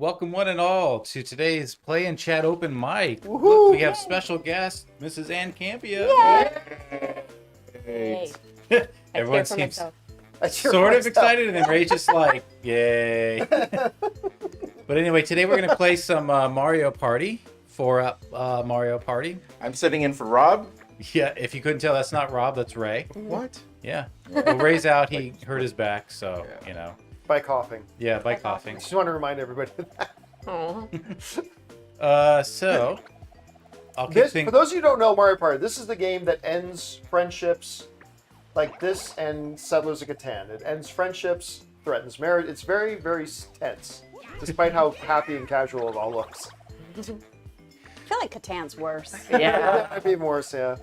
Welcome one and all to today's Play and Chat Open Mic. Woohoo! Look, we have special guest, Mrs. Ann Campea. Yay! Everyone seems That's your sort of voice, excited, and then Ray's just like, yay. But anyway, today we're going to play some Mario Party for Mario Party. I'm sitting in for Rob. Yeah, if you couldn't tell, that's not Rob, that's Ray. What? Yeah. Well, Ray's out. He hurt his back, so, you know. By coughing. Yeah, by coughing. Just want to remind everybody of that. So, I'll keep This, things... for those of you who don't know Mario Party, this is the game that ends friendships like this and Settlers of Catan. It ends friendships, threatens marriage. It's very, very tense, despite how happy and casual it all looks. I feel like Catan's worse. Yeah, That might be worse, yeah.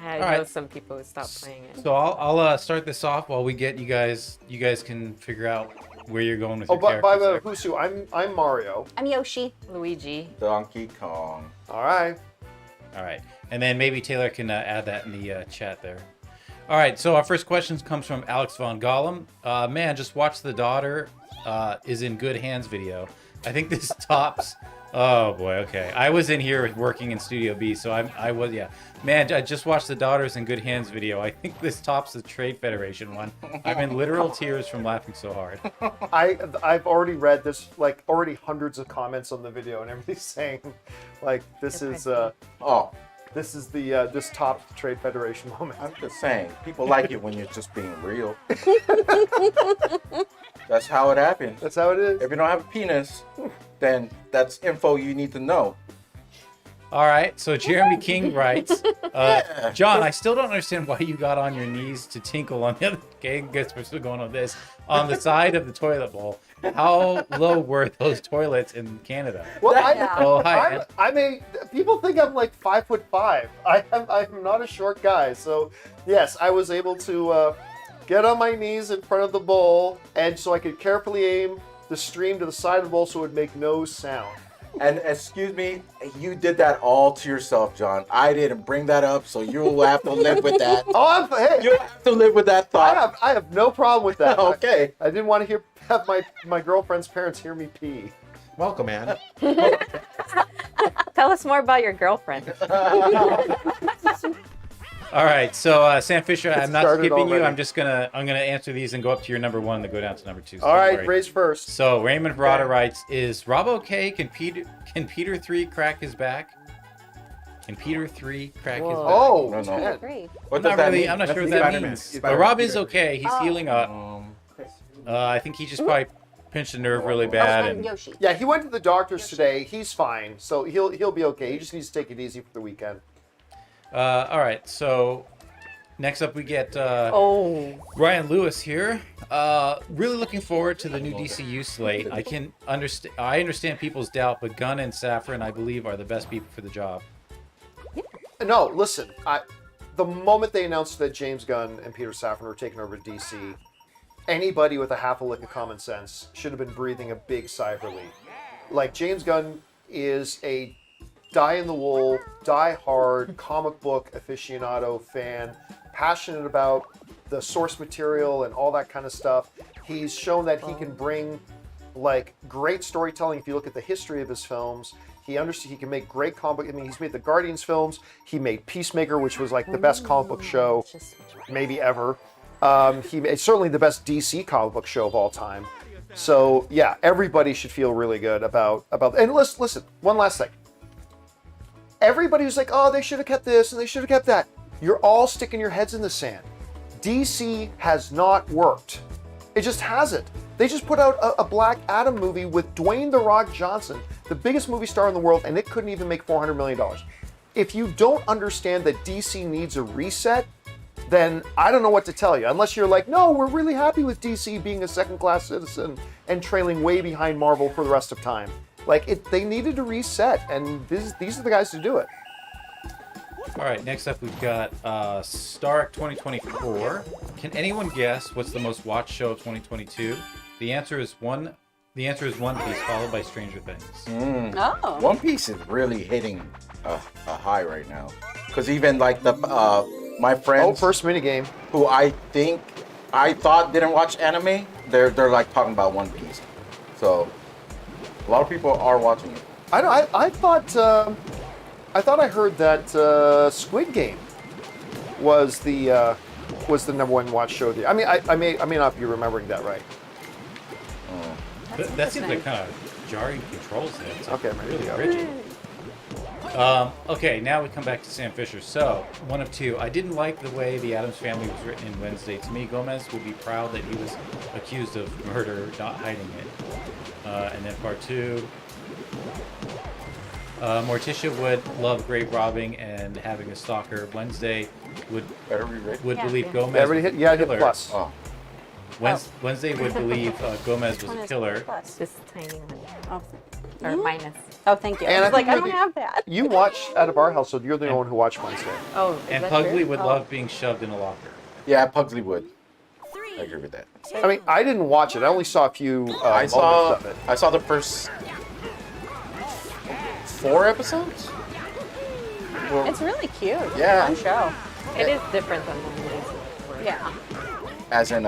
I All know right. some people who stop playing it. So I'll start this off while we get you guys can figure out where you're going with Oh, your by characters the there. who's who? I'm Mario. I'm Yoshi. Luigi. Donkey Kong. All right. All right, and then maybe Taylor can add that in the chat there. All right, so our first question comes from Alex Von Gollum. Man, just watch the daughter is in good hands video. I think this tops. Oh boy, okay. I was in here working in Studio B, so I was, yeah. Man, I just watched the Daughters in Good Hands video. I think this tops the Trade Federation one. I'm in literal tears from laughing so hard. I've already read this, like already hundreds of comments on the video, and everybody's saying, like, this is the this top Trade Federation moment. I'm just saying, people like it when you're just being real. That's how it happens. That's how it is. If you don't have a penis, then that's info you need to know. All right, so Jeremy King writes, John, I still don't understand why you got on your knees to tinkle on the other. Okay, I guess we're still going on this. On the side of the toilet bowl. How low were those toilets in Canada? Well, Oh, hi. people think I'm like 5'5". I'm not a short guy, so yes, I was able to get on my knees in front of the bowl, and so I could carefully aim the stream to the side of the bowl so it would make no sound. And excuse me, you did that all to yourself, John. I didn't bring that up, so you'll have to live with that. Hey, You'll have to live with that thought. I have no problem with that. Okay. I didn't want to have my girlfriend's parents hear me pee. Welcome, man. Tell us more about your girlfriend. All right, so Sam Fisher, I'm not started skipping you. already. I'm gonna answer these and go up to your number one, then go down to number two. So All don't right, worry. raise first. So Raymond Verada writes, "Is Rob okay? Can Peter 3 crack his back? Can Peter 3 crack his back?" Oh, No, no. I man. agree. What I'm does not that really. mean? I'm not That's sure what the that Spider-Man. means. But Spider-Man Rob is Peter. okay. He's healing up. I think he just probably pinched a nerve really bad. I'm And Yoshi. Yeah, he went to the doctor's today. He's fine, so he'll be okay. He just needs to take it easy for the weekend. all right, so next up we get Ryan Lewis here. Really looking forward to the new DCU slate. I understand people's doubt, but Gunn and Safran, I believe, are the best people for the job. No, listen. The moment they announced that James Gunn and Peter Safran were taking over DC, anybody with a half a lick of common sense should have been breathing a big sigh of relief. Like, James Gunn is a die-in-the-wool, die-hard comic book aficionado fan, passionate about the source material and all that kind of stuff. He's shown that he can bring, like, great storytelling. If you look at the history of his films, he can make great comic. I mean, he's made the Guardians films. He made Peacemaker, which was like the best comic book show maybe ever. He made certainly the best DC comic book show of all time. So yeah, everybody should feel really good about. And listen, one last thing. Everybody was like, "Oh, they should have kept this and they should have kept that." You're all sticking your heads in the sand. DC has not worked. It just hasn't. They just put out a Black Adam movie with Dwayne "The Rock" Johnson, the biggest movie star in the world, and it couldn't even make $400 million. If you don't understand that DC needs a reset, then I don't know what to tell you. Unless you're like, no, we're really happy with DC being a second-class citizen and trailing way behind Marvel for the rest of time. Like, they needed to reset, and these are the guys to do it. All right, next up we've got Stark 2024. Can anyone guess what's the most watched show of 2022? The answer is One Piece, followed by Stranger Things. Oh. One Piece is really hitting a high right now. Because even like my friends First minigame. who I thought didn't watch anime, they're like talking about One Piece. So A lot of people are watching it. I thought I heard that Squid Game was the number one watch show. I mean, I may not be remembering that right. That seems like kind of jarring controls there. It's like Okay, really yeah. rigid. Okay, now we come back to Sam Fisher. So, one of two. I didn't like the way the Addams Family was written in Wednesday. To me, Gomez would be proud that he was accused of murder, not hiding it. And then part two. Morticia would love grave robbing and having a stalker. Wednesday would Better reread. Yeah, believe yeah. Gomez Everybody was hit, yeah, a hit killer. plus. Oh. Wednesday would believe Gomez Which was one a is killer. plus? This tiny one. Oh. Or minus. Oh, thank you. And I I was like, think I don't you're have that. You watch out of our household. You're the one who watched Wednesday. Oh, is And that Pugsley true? would Oh. love being shoved in a locker. Yeah, Pugsley would. I agree with that. I mean, I didn't watch it. I only saw a few moments of it. I saw the first 4 episodes. Well, It's really cute. Yeah. Fun show. It is different than the movies. were. Yeah. as in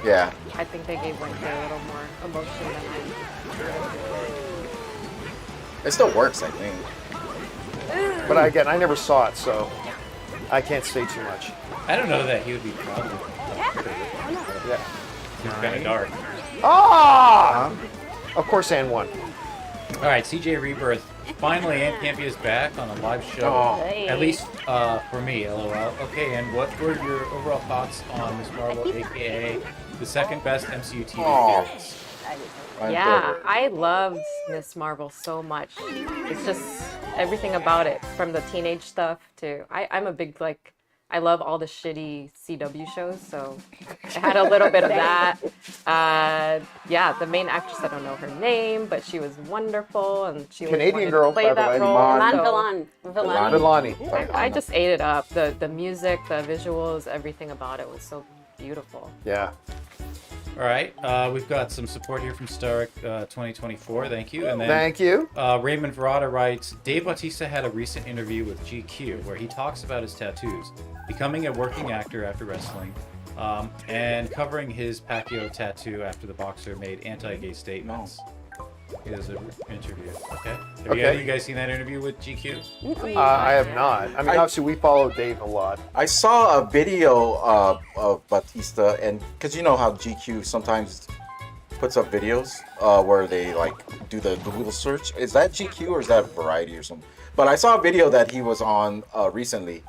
yeah. I think they gave Wednesday a little more emotion than It still works, I think. But again, I never saw it, so I can't say too much. I don't know that he would be proud of it. Yeah. It's kind of dark. Ah! Of course, Ann won. All right, CJ Rebirth. Finally, Ann Campea is back on a live show. Oh. Hey. At least for me, LOL. Okay, and what were your overall thoughts on Miss Marvel, aka the second best MCU TV Oh. appearance? Yeah, I loved Miss Marvel so much. It's just everything about it, from the teenage stuff to I'm a big I love all the shitty CW shows, so I had a little bit of that. Yeah, the main actress, I don't know her name, but she was wonderful, and she Canadian wanted girl, to play by the that way. role. Iman so Vellani. Villani. I just ate it up. The music, the visuals, everything about it was so beautiful. Yeah. All right, we've got some support here from Stark 2024. Thank you. And then Thank you. Raymond Verada writes, Dave Bautista had a recent interview with GQ where he talks about his tattoos, becoming a working actor after wrestling, and covering his Pacquiao tattoo after the boxer made anti-gay statements. Here's an interview. Okay. Have Okay. you guys seen that interview with GQ? I have not. I mean, obviously, we follow Dave a lot. I saw a video of Batista, and because you know how GQ sometimes puts up videos where they like do the Google search. Is that GQ or is that Variety or something? But I saw a video that he was on recently,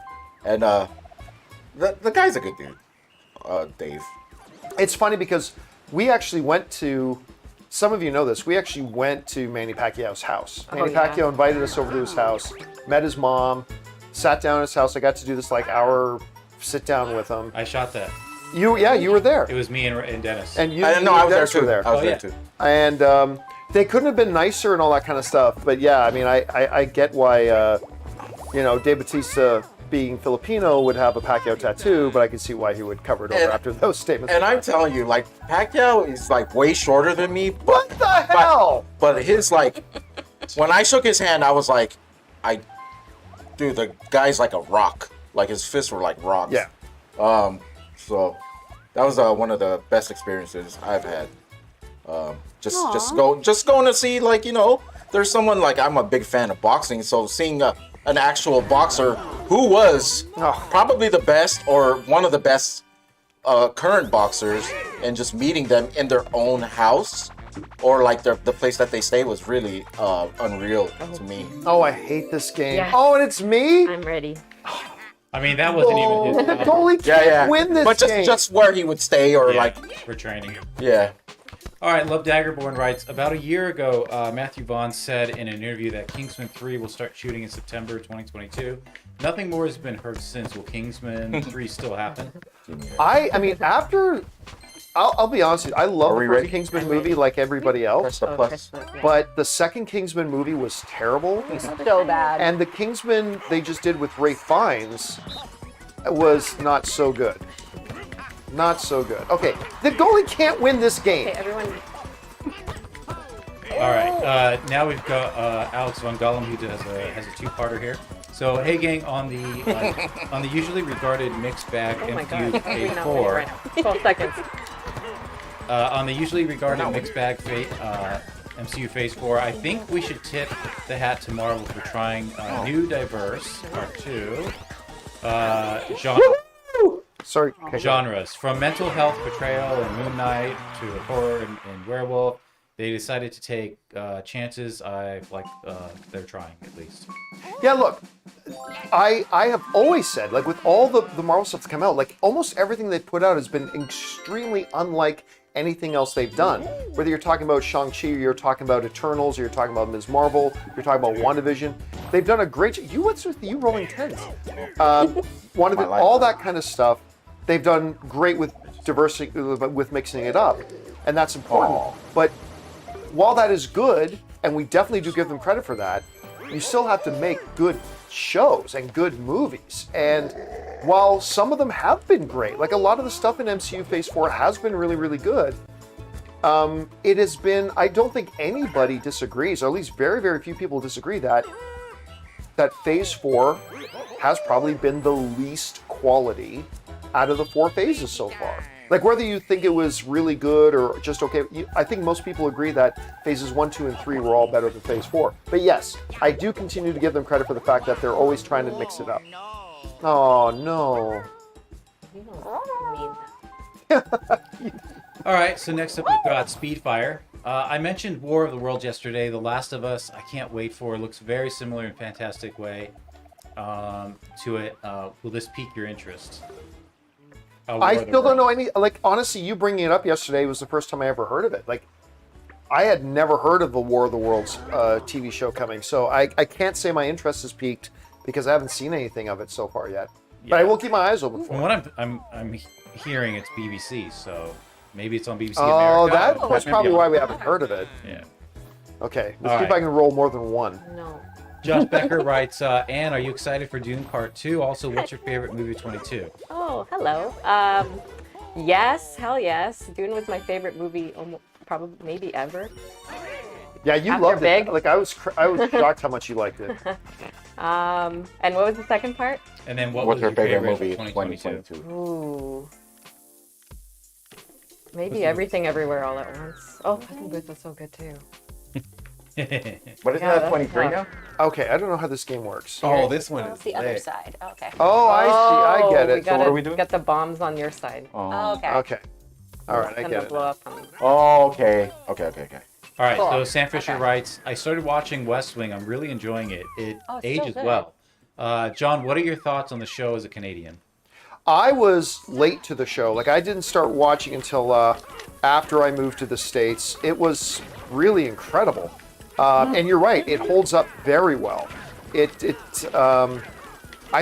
and the guy's a good dude, Dave. It's funny because we actually went to. Some of you know this. We actually went to Manny Pacquiao's house. Manny yeah. Pacquiao invited us over to his house, met his mom, sat down at his house. I got to do this hour sit down with him. I shot that. You were there. It was me and Dennis. And you, I know I was there Dennis were too. there. I was Oh, there yeah. too. And they couldn't have been nicer and all that kind of stuff. But yeah, I mean, I get why, Dave Bautista, being Filipino, would have a Pacquiao tattoo, but I can see why he would cover it over And- after those statements. And I'm telling you, like Pacquiao is like way shorter than me. What the hell? But his when I shook his hand, I was like, dude, the guy's like a rock. Like his fists were like rocks. Yeah. So that was one of the best experiences I've had. Just going to see there's someone I'm a big fan of boxing, so seeing an actual boxer who was probably the best or one of the best current boxers, and just meeting them in their own house or the place that they stay was really unreal to me. Oh, I hate this game. Yes. Oh, and it's me? I'm ready. I mean, that wasn't even his The goalie can't win this But game. just where he would stay or for training. yeah. All right, Love Daggerborn writes, about a year ago, Matthew Vaughn said in an interview that Kingsman 3 will start shooting in September 2022. Nothing more has been heard since. Will Kingsman 3 still happen? I mean, after... I'll be honest with you, I love Are the we first ready? Kingsman movie like everybody else, Press the plus. Christmas, yeah. but the second Kingsman movie was terrible. So bad. And the Kingsman they just did with Ray Fiennes was not so good. Not so good. Okay, the goalie can't win this game. Okay, everyone. All right, now we've got Alex Von Gollum, who has a two-parter here. So, hey gang, on the usually regarded mixed bag Oh my MCU god. Phase Wait, no, 4, right now. 12 seconds. on the usually regarded mixed bag MCU Phase 4. I think we should tip the hat to Marvel for trying new diverse Part 2 Sorry. Okay, genres. From mental health portrayal in Moon Knight to horror in Werewolf. They decided to take chances. I like they're trying at least. Yeah, look, I have always said, like, with all the Marvel stuff that's come out, like, almost everything they've put out has been extremely unlike anything else they've done. Whether you're talking about Shang-Chi, or you're talking about Eternals, or you're talking about Ms. Marvel, you're talking about WandaVision, they've done a great job. What's with you rolling tens? WandaVision, all that kind of stuff, they've done great with diversity, with mixing it up, and that's important. But while that is good, and we definitely do give them credit for that, you still have to make good shows and good movies. And while some of them have been great, like a lot of the stuff in MCU Phase 4 has been really, really good, it has been, I don't think anybody disagrees, or at least very, very few people disagree that Phase 4 has probably been the least quality out of the 4 phases so far. Like, whether you think it was really good or just okay, I think most people agree that phases 1, 2, and 3 were all better than phase 4. But yes, I do continue to give them credit for the fact that they're always trying to mix it up. Oh, no. You don't mean that. All right, so next up we've got Speedfire. I mentioned War of the Worlds yesterday. The Last of Us, I can't wait for. It looks very similar in a fantastic way to it. Will this pique your interest? I still don't know any, like, honestly, you bringing it up yesterday was the first time I ever heard of it. Like, I had never heard of the War of the Worlds TV show coming, so I can't say my interest is piqued because I haven't seen anything of it so far yet. Yeah. But I will keep my eyes open for From it. what I'm hearing, it's BBC, so maybe it's on BBC Oh, America. that's probably why we haven't heard of it. Yeah. Okay, let's see if I can roll more than one. No. Josh Becker writes, Anne, are you excited for Dune Part 2? Also, what's your favorite movie of 22? Oh, hello. Yes, hell yes. Dune was my favorite movie, probably maybe ever. Yeah, you After loved Big. it. Like, I was shocked how much you liked it. And what was the second part? And then what What's was your favorite of movie of 2022? 2022? Ooh. Maybe Everything Everywhere All at Once. Oh, Puss in Boots was so good too. What is Yeah, that, that's 23 now? tough. Okay, I don't know how this game works. Oh, this one That's is the other lit. side. Okay. Oh, I see. I get We it. gotta what are we doing? get the bombs on your side. Oh, okay. Okay. All right, I Gonna get it. blow up on Oh, okay. Okay. All right, Cool. so Sam Fisher Okay. writes, I started watching West Wing. I'm really enjoying it. It Oh, it's so ages good. well. John, what are your thoughts on the show as a Canadian? I was late to the show. Like, I didn't start watching until after I moved to the States. It was really incredible. And you're right, it holds up very well. I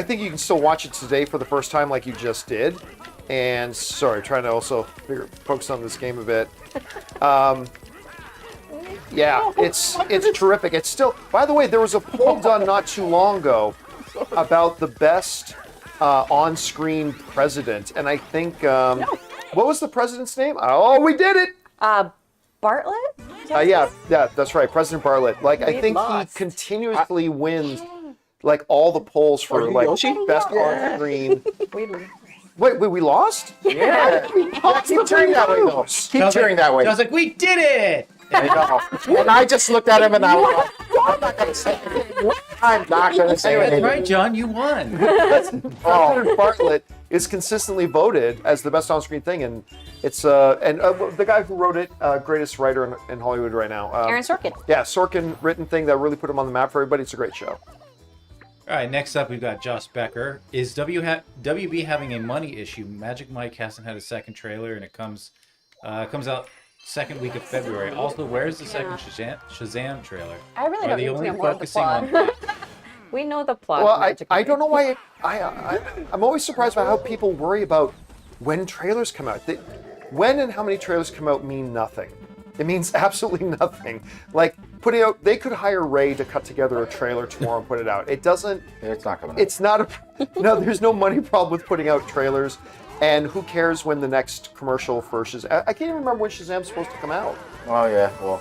think you can still watch it today for the first time like you just did. And sorry, trying to also focus on this game a bit. Yeah, it's terrific. It's still, by the way, there was a poll done not too long ago about the best on-screen president. And I think, what was the president's name? Oh, we did it! Bartlett? Yeah, that's right, President Bartlett. Like, I We think lost. he continuously wins, like, all the polls for, like, best on-screen. Wait, we lost? Yeah. Keep cheering that way, though. Keep cheering that way. I was like, we did it! I know. And I just looked at him and I was like, I'm not going to say anything. I'm not going to say That's anything. right, John, you won. President Bartlett is consistently voted as the best on-screen thing, and it's the guy who wrote it, greatest writer in Hollywood right now. Aaron Sorkin. Yeah, Sorkin written thing that really put him on the map for everybody. It's a great show. All right, next up we've got Josh Becker. Is WB having a money issue? Magic Mike hasn't had a second trailer, and it comes out second week of February. Also, where's the second Shazam trailer? I really Are don't they need to only know more of the focusing plot. on? We know the plot. Well, of Magic I Mike. don't know why. I'm always surprised by how people worry about when trailers come out. When and how many trailers come out mean nothing. It means absolutely nothing. Like, putting out, they could hire Ray to cut together a trailer tomorrow and put it out. It doesn't. It's not coming out. It's not no. There's no money problem with putting out trailers. And who cares when the next commercial for Shazam? I can't even remember when Shazam's supposed to come out. Oh, yeah. Well,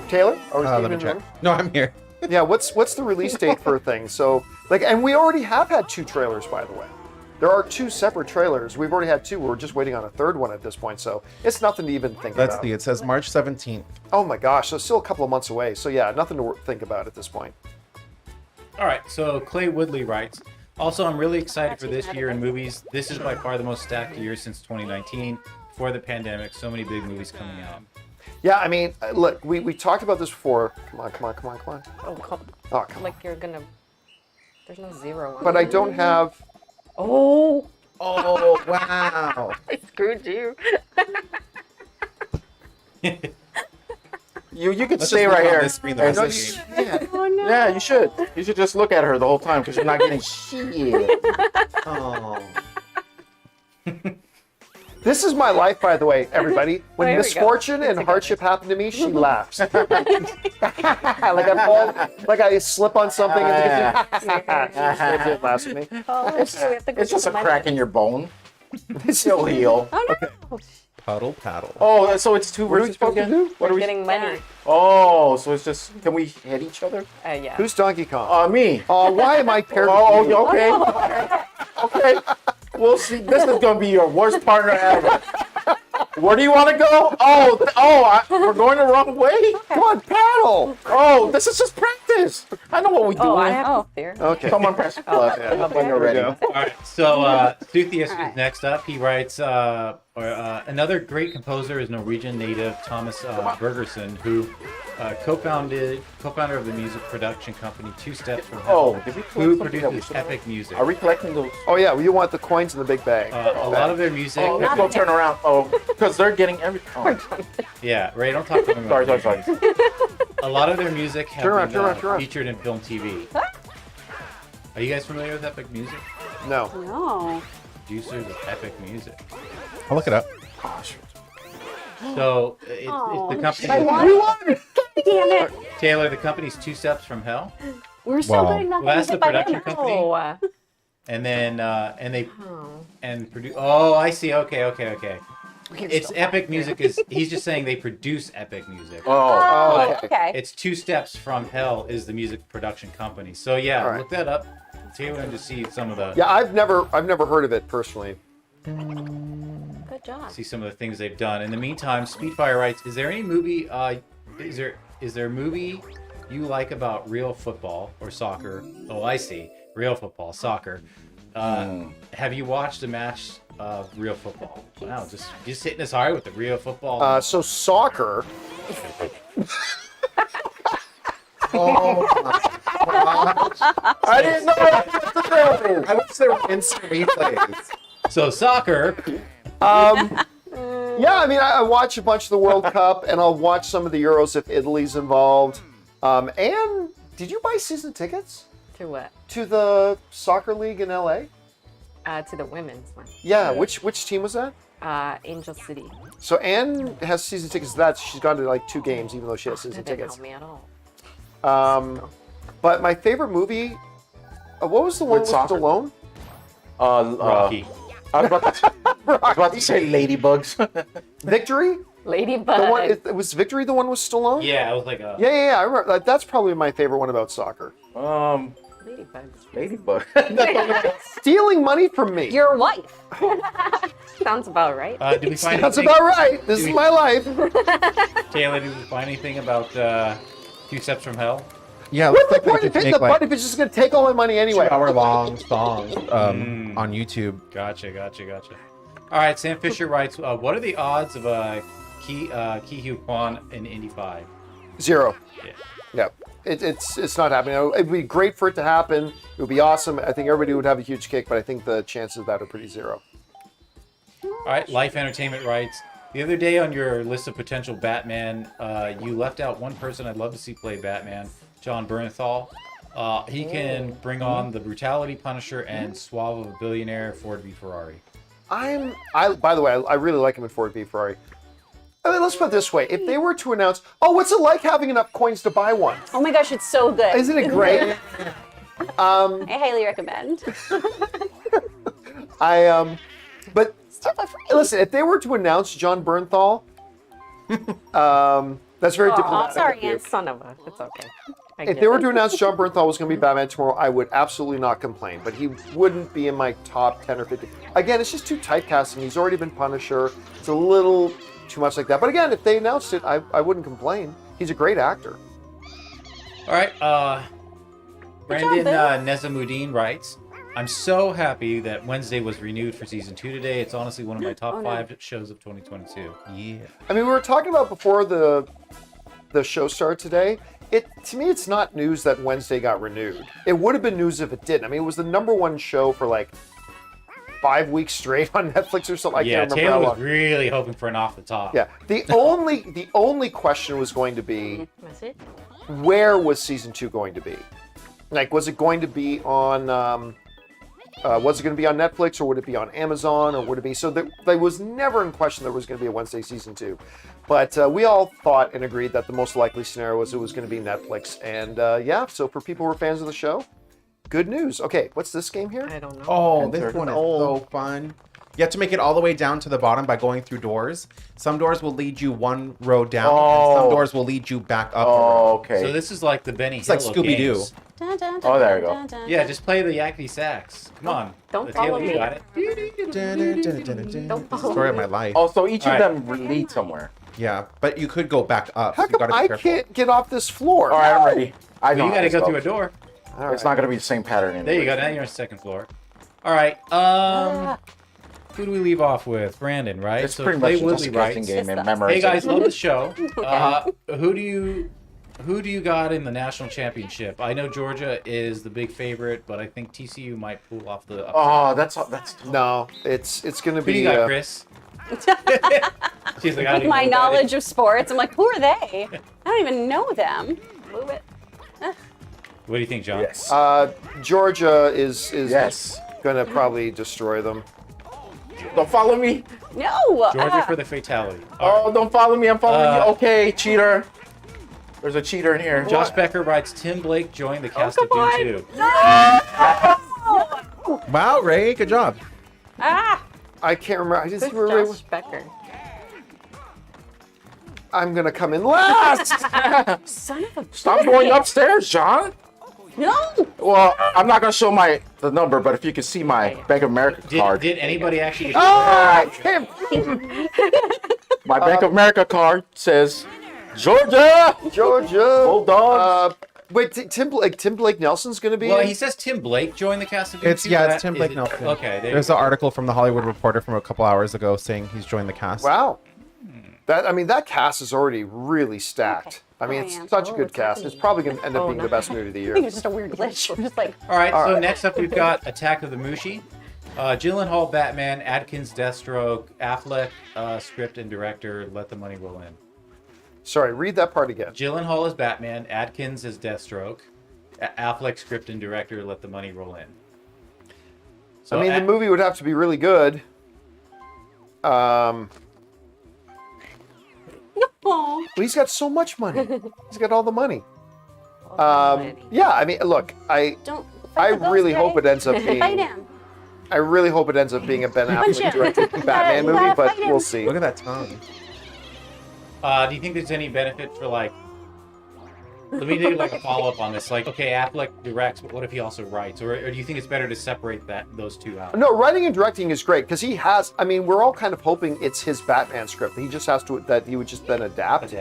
Taylor? Or is Let Steven me check. remember? No, I'm here. Yeah, what's the release date for a thing? So, like, and we already have had 2 trailers, by the way. There are 2 separate trailers. We've already had 2. We're just waiting on a 3rd one at this point, so it's nothing to even think Let's about. see. It says March 17th. Oh my gosh, so it's still a couple of months away. So yeah, nothing to think about at this point. All right, so Clay Woodley writes, also, I'm really excited for this year in movies. This is by far the most stacked year since 2019. Before the pandemic, so many big movies coming out. Yeah, I mean, look, we talked about this before. Come on. Oh, come Oh, come on. like you're gonna. There's no 0 on But it. I don't have... Oh, Oh, wow. I screwed you. You could Let's stay just right look on here. this screen the And rest of the just- game. Oh no. Yeah, you should. You should just look at her the whole time because you're not getting shit. Oh. This is my life, by the way, everybody. When There we go. misfortune and hardship happen to me, she laughs. like I slip on something and she laughs at me. Oh, okay, we have to go It's just to a my crack in your bone. It'll heal. Oh no. Puddle paddle. Oh, so it's 2 What are we versus supposed to again? do? What are We're we? getting money. Oh, so it's just. Can we hit each other? Yeah. Who's Donkey Kong? Me. Oh, why am I paired Oh, with you? okay. Okay. We'll see. This is gonna be your worst partner ever. Where do you want to go? We're going the wrong way. Come on, paddle! Oh, this is just practice. I know what we do. Oh, I have to steer. Okay. Come on, press plus when you're ready. There we go. All right, so Thuthius is next up. He writes, another great composer is Norwegian native Thomas Bergersen, who co-founder of the music production company Two Steps from Hell, Oh, did we collect who something that we produces should- epic music. Are we collecting those? Oh, yeah, well, you want the coins in the big bag. A lot of their music, Let's go turn around. Oh, because they're getting everything. Oh. yeah, Ray, don't talk to me Sorry, about sorry, it. sorry. A lot of their music have Turn around, been turn around, turn around. featured in film, TV. Are you guys familiar with epic music? No. No. Producers of epic music. I'll look it up. Gosh. So it's the company. Damn it. Taylor, the company's Two Steps from Hell, We're so Wow. good at nothing. Well, that's the by production them. company. Oh. and then they Oh. and produce. Oh, I see. Okay. It's epic music. He's just saying they produce epic music. Oh. Oh, But okay. It's Two Steps from Hell is the music production company. So yeah, All right. look that up. Taylor and just see some of the Yeah, I've never heard of it personally. Good job. see some of the things they've done. In the meantime, Speedfire writes, is there any movie is there a movie you like about real football or soccer? Oh, I see. Real football, soccer. Have you watched a match of real football? Wow, just hitting us hard with the real football. So soccer, I didn't know what to do. I wish there were instant replays. So soccer. yeah, I mean, I watch a bunch of the World Cup, and I'll watch some of the Euros if Italy's involved. And did you buy season tickets To what? to the soccer league in LA? To the women's one. Yeah, which team was that? Angel City. So Anne has season tickets to that. She's gone to like 2 games, even though she has season That didn't tickets. help me at all. But my favorite movie, what was the one with soccer? Stallone? Rocky. I was about to say ladybugs. Victory? Ladybug. The one, it was Victory the one with Stallone? Yeah, it was like a. Yeah. I remember. That's probably my favorite one about soccer. Ladybugs. Ladybug. Stealing money from me. Your wife. Sounds about right. Did we find That's anything, about right. This is my life. Taylor? Did we find anything about Two Steps from Hell? Yeah, it What's looks the like point they of could hitting make the button like if it's just going to take all my money anyway? 2-hour-long songs on YouTube. Gotcha. All right, Sam Fisher writes, what are the odds of Ki Hugh Kwan in Indy 5? 0. Yeah. It's not happening. It'd be great for it to happen. It would be awesome. I think everybody would have a huge kick, but I think the chances of that are pretty 0. All right, Life Entertainment writes, the other day on your list of potential Batman, you left out one person I'd love to see play Batman, John Bernthal. He can bring on the brutality Punisher and suave of a billionaire Ford v Ferrari. By the way, I really like him in Ford v Ferrari. I mean, let's put it this way. If they were to announce, what's it like having enough coins to buy one? Oh my gosh, it's so good. Isn't it great? I highly recommend. But listen, if they were to announce John Bernthal, that's very diplomatic. sorry, of you. Aunt. Son of a. It's okay. If they were to announce John Bernthal was going to be Batman tomorrow, I would absolutely not complain. But he wouldn't be in my top 10 or 15. Again, it's just too typecasting. He's already been Punisher. It's a little too much like that. But again, if they announced it, I wouldn't complain. He's a great actor. All right. Brandon Nezamuddin writes, I'm so happy that Wednesday was renewed for season 2 today. It's honestly one of my top 5 shows of 2022. Yeah. I mean, we were talking about before the show started today. To me, it's not news that Wednesday got renewed. It would have been news if it didn't. I mean, it was the #1 show for like 5 weeks straight on Netflix or something. I can't remember Taylor how was long. really hoping for an off the top. Yeah. The only question was going to be, where was season 2 going to be? Like, was it going to be on? Was it going to be on Netflix, or would it be on Amazon, or would it be? So there was never in question there was going to be a Wednesday season 2. But we all thought and agreed that the most likely scenario was it was going to be Netflix. And yeah, so for people who are fans of the show, good news. Okay, what's this game here? I don't know. Oh, this one is so fun. You have to make it all the way down to the bottom by going through doors. Some doors will lead you one row down, and some doors will lead you back up. Oh, okay. So this is like the Benny It's Hill like Scooby-Doo. games. Oh, there you go. Yeah, just play the yakety sax. Come on. Don't The follow Taylor, you me. got it. Don't follow Story of me. my life. Oh, so each All of right. them lead somewhere. Yeah, but you could go back up. How so you come gotta be I careful. can't get off this floor? All right, I'm ready. I But know. you got to this go through a goes. door. All It's right. not going to be the same pattern anymore. There you go. Now you're on the second floor. All right. Who do we leave off with? Brandon, right? It's pretty much just a guessing game and memorization. Hey guys, love the show. Who do you got in the national championship? I know Georgia is the big favorite, but I think TCU might pull off the upset. Oh, that's tough. No, it's going to Who do be. you got, Chris? She's like, I don't even My know who that knowledge is. of sports, I'm like, who are they? I don't even know them. Move it. What do you think, John? Yes. Georgia is Yes. going to probably destroy them. Don't follow me. No. Georgia for the fatality. Oh, don't follow me. I'm following you. Okay, cheater. There's a cheater in here. Josh Becker writes, Tim Blake joined the cast of come on. Doom 2. Wow, Ray, good job. I can't remember. I just Who's remember. Josh Becker? I'm going to come in last. Son of a Stop going upstairs, John. No. Well, I'm not going to show the number, but if you could see my Bank of America card. Did anybody actually get I can't. My Bank of America card says Georgia. Georgia. Bulldogs. Wait, Tim Blake Nelson's going to be. Well, in? he says Tim Blake joined the cast of Doom 2. It's Tim Blake Nelson. Okay, There's an article from the Hollywood Reporter from a couple hours ago saying he's joined the cast. Wow. That cast is already really stacked. I mean, it's such a good cast. It's probably going to end up being the best movie of the I think year. it's just a weird glitch. I'm just like, All right, so right. next up we've got Attack of the Mushi. Gyllenhaal, Batman, Adkins, Deathstroke, Affleck, script and director, let the money roll in. Sorry, read that part again. Gyllenhaal is Batman, Adkins is Deathstroke, Affleck, script and director, let the money roll in. So I mean, the movie would have to be really good. oh. But he's got so much money. He's got all the money. money. Yeah, I mean, look, I Don't. really hope it ends up being. Fight him. I really hope it ends up being a Ben Punch Affleck him. directed Batman You movie, gotta but fight him. we'll see. Look at that tongue. do you think there's any benefit for like? Let me do like a follow up on this. Like, okay, Affleck directs, but what if he also writes? Or do you think it's better to separate those two out? No, writing and directing is great because he has. I mean, we're all kind of hoping it's his Batman script. He just has to that he would just then adapt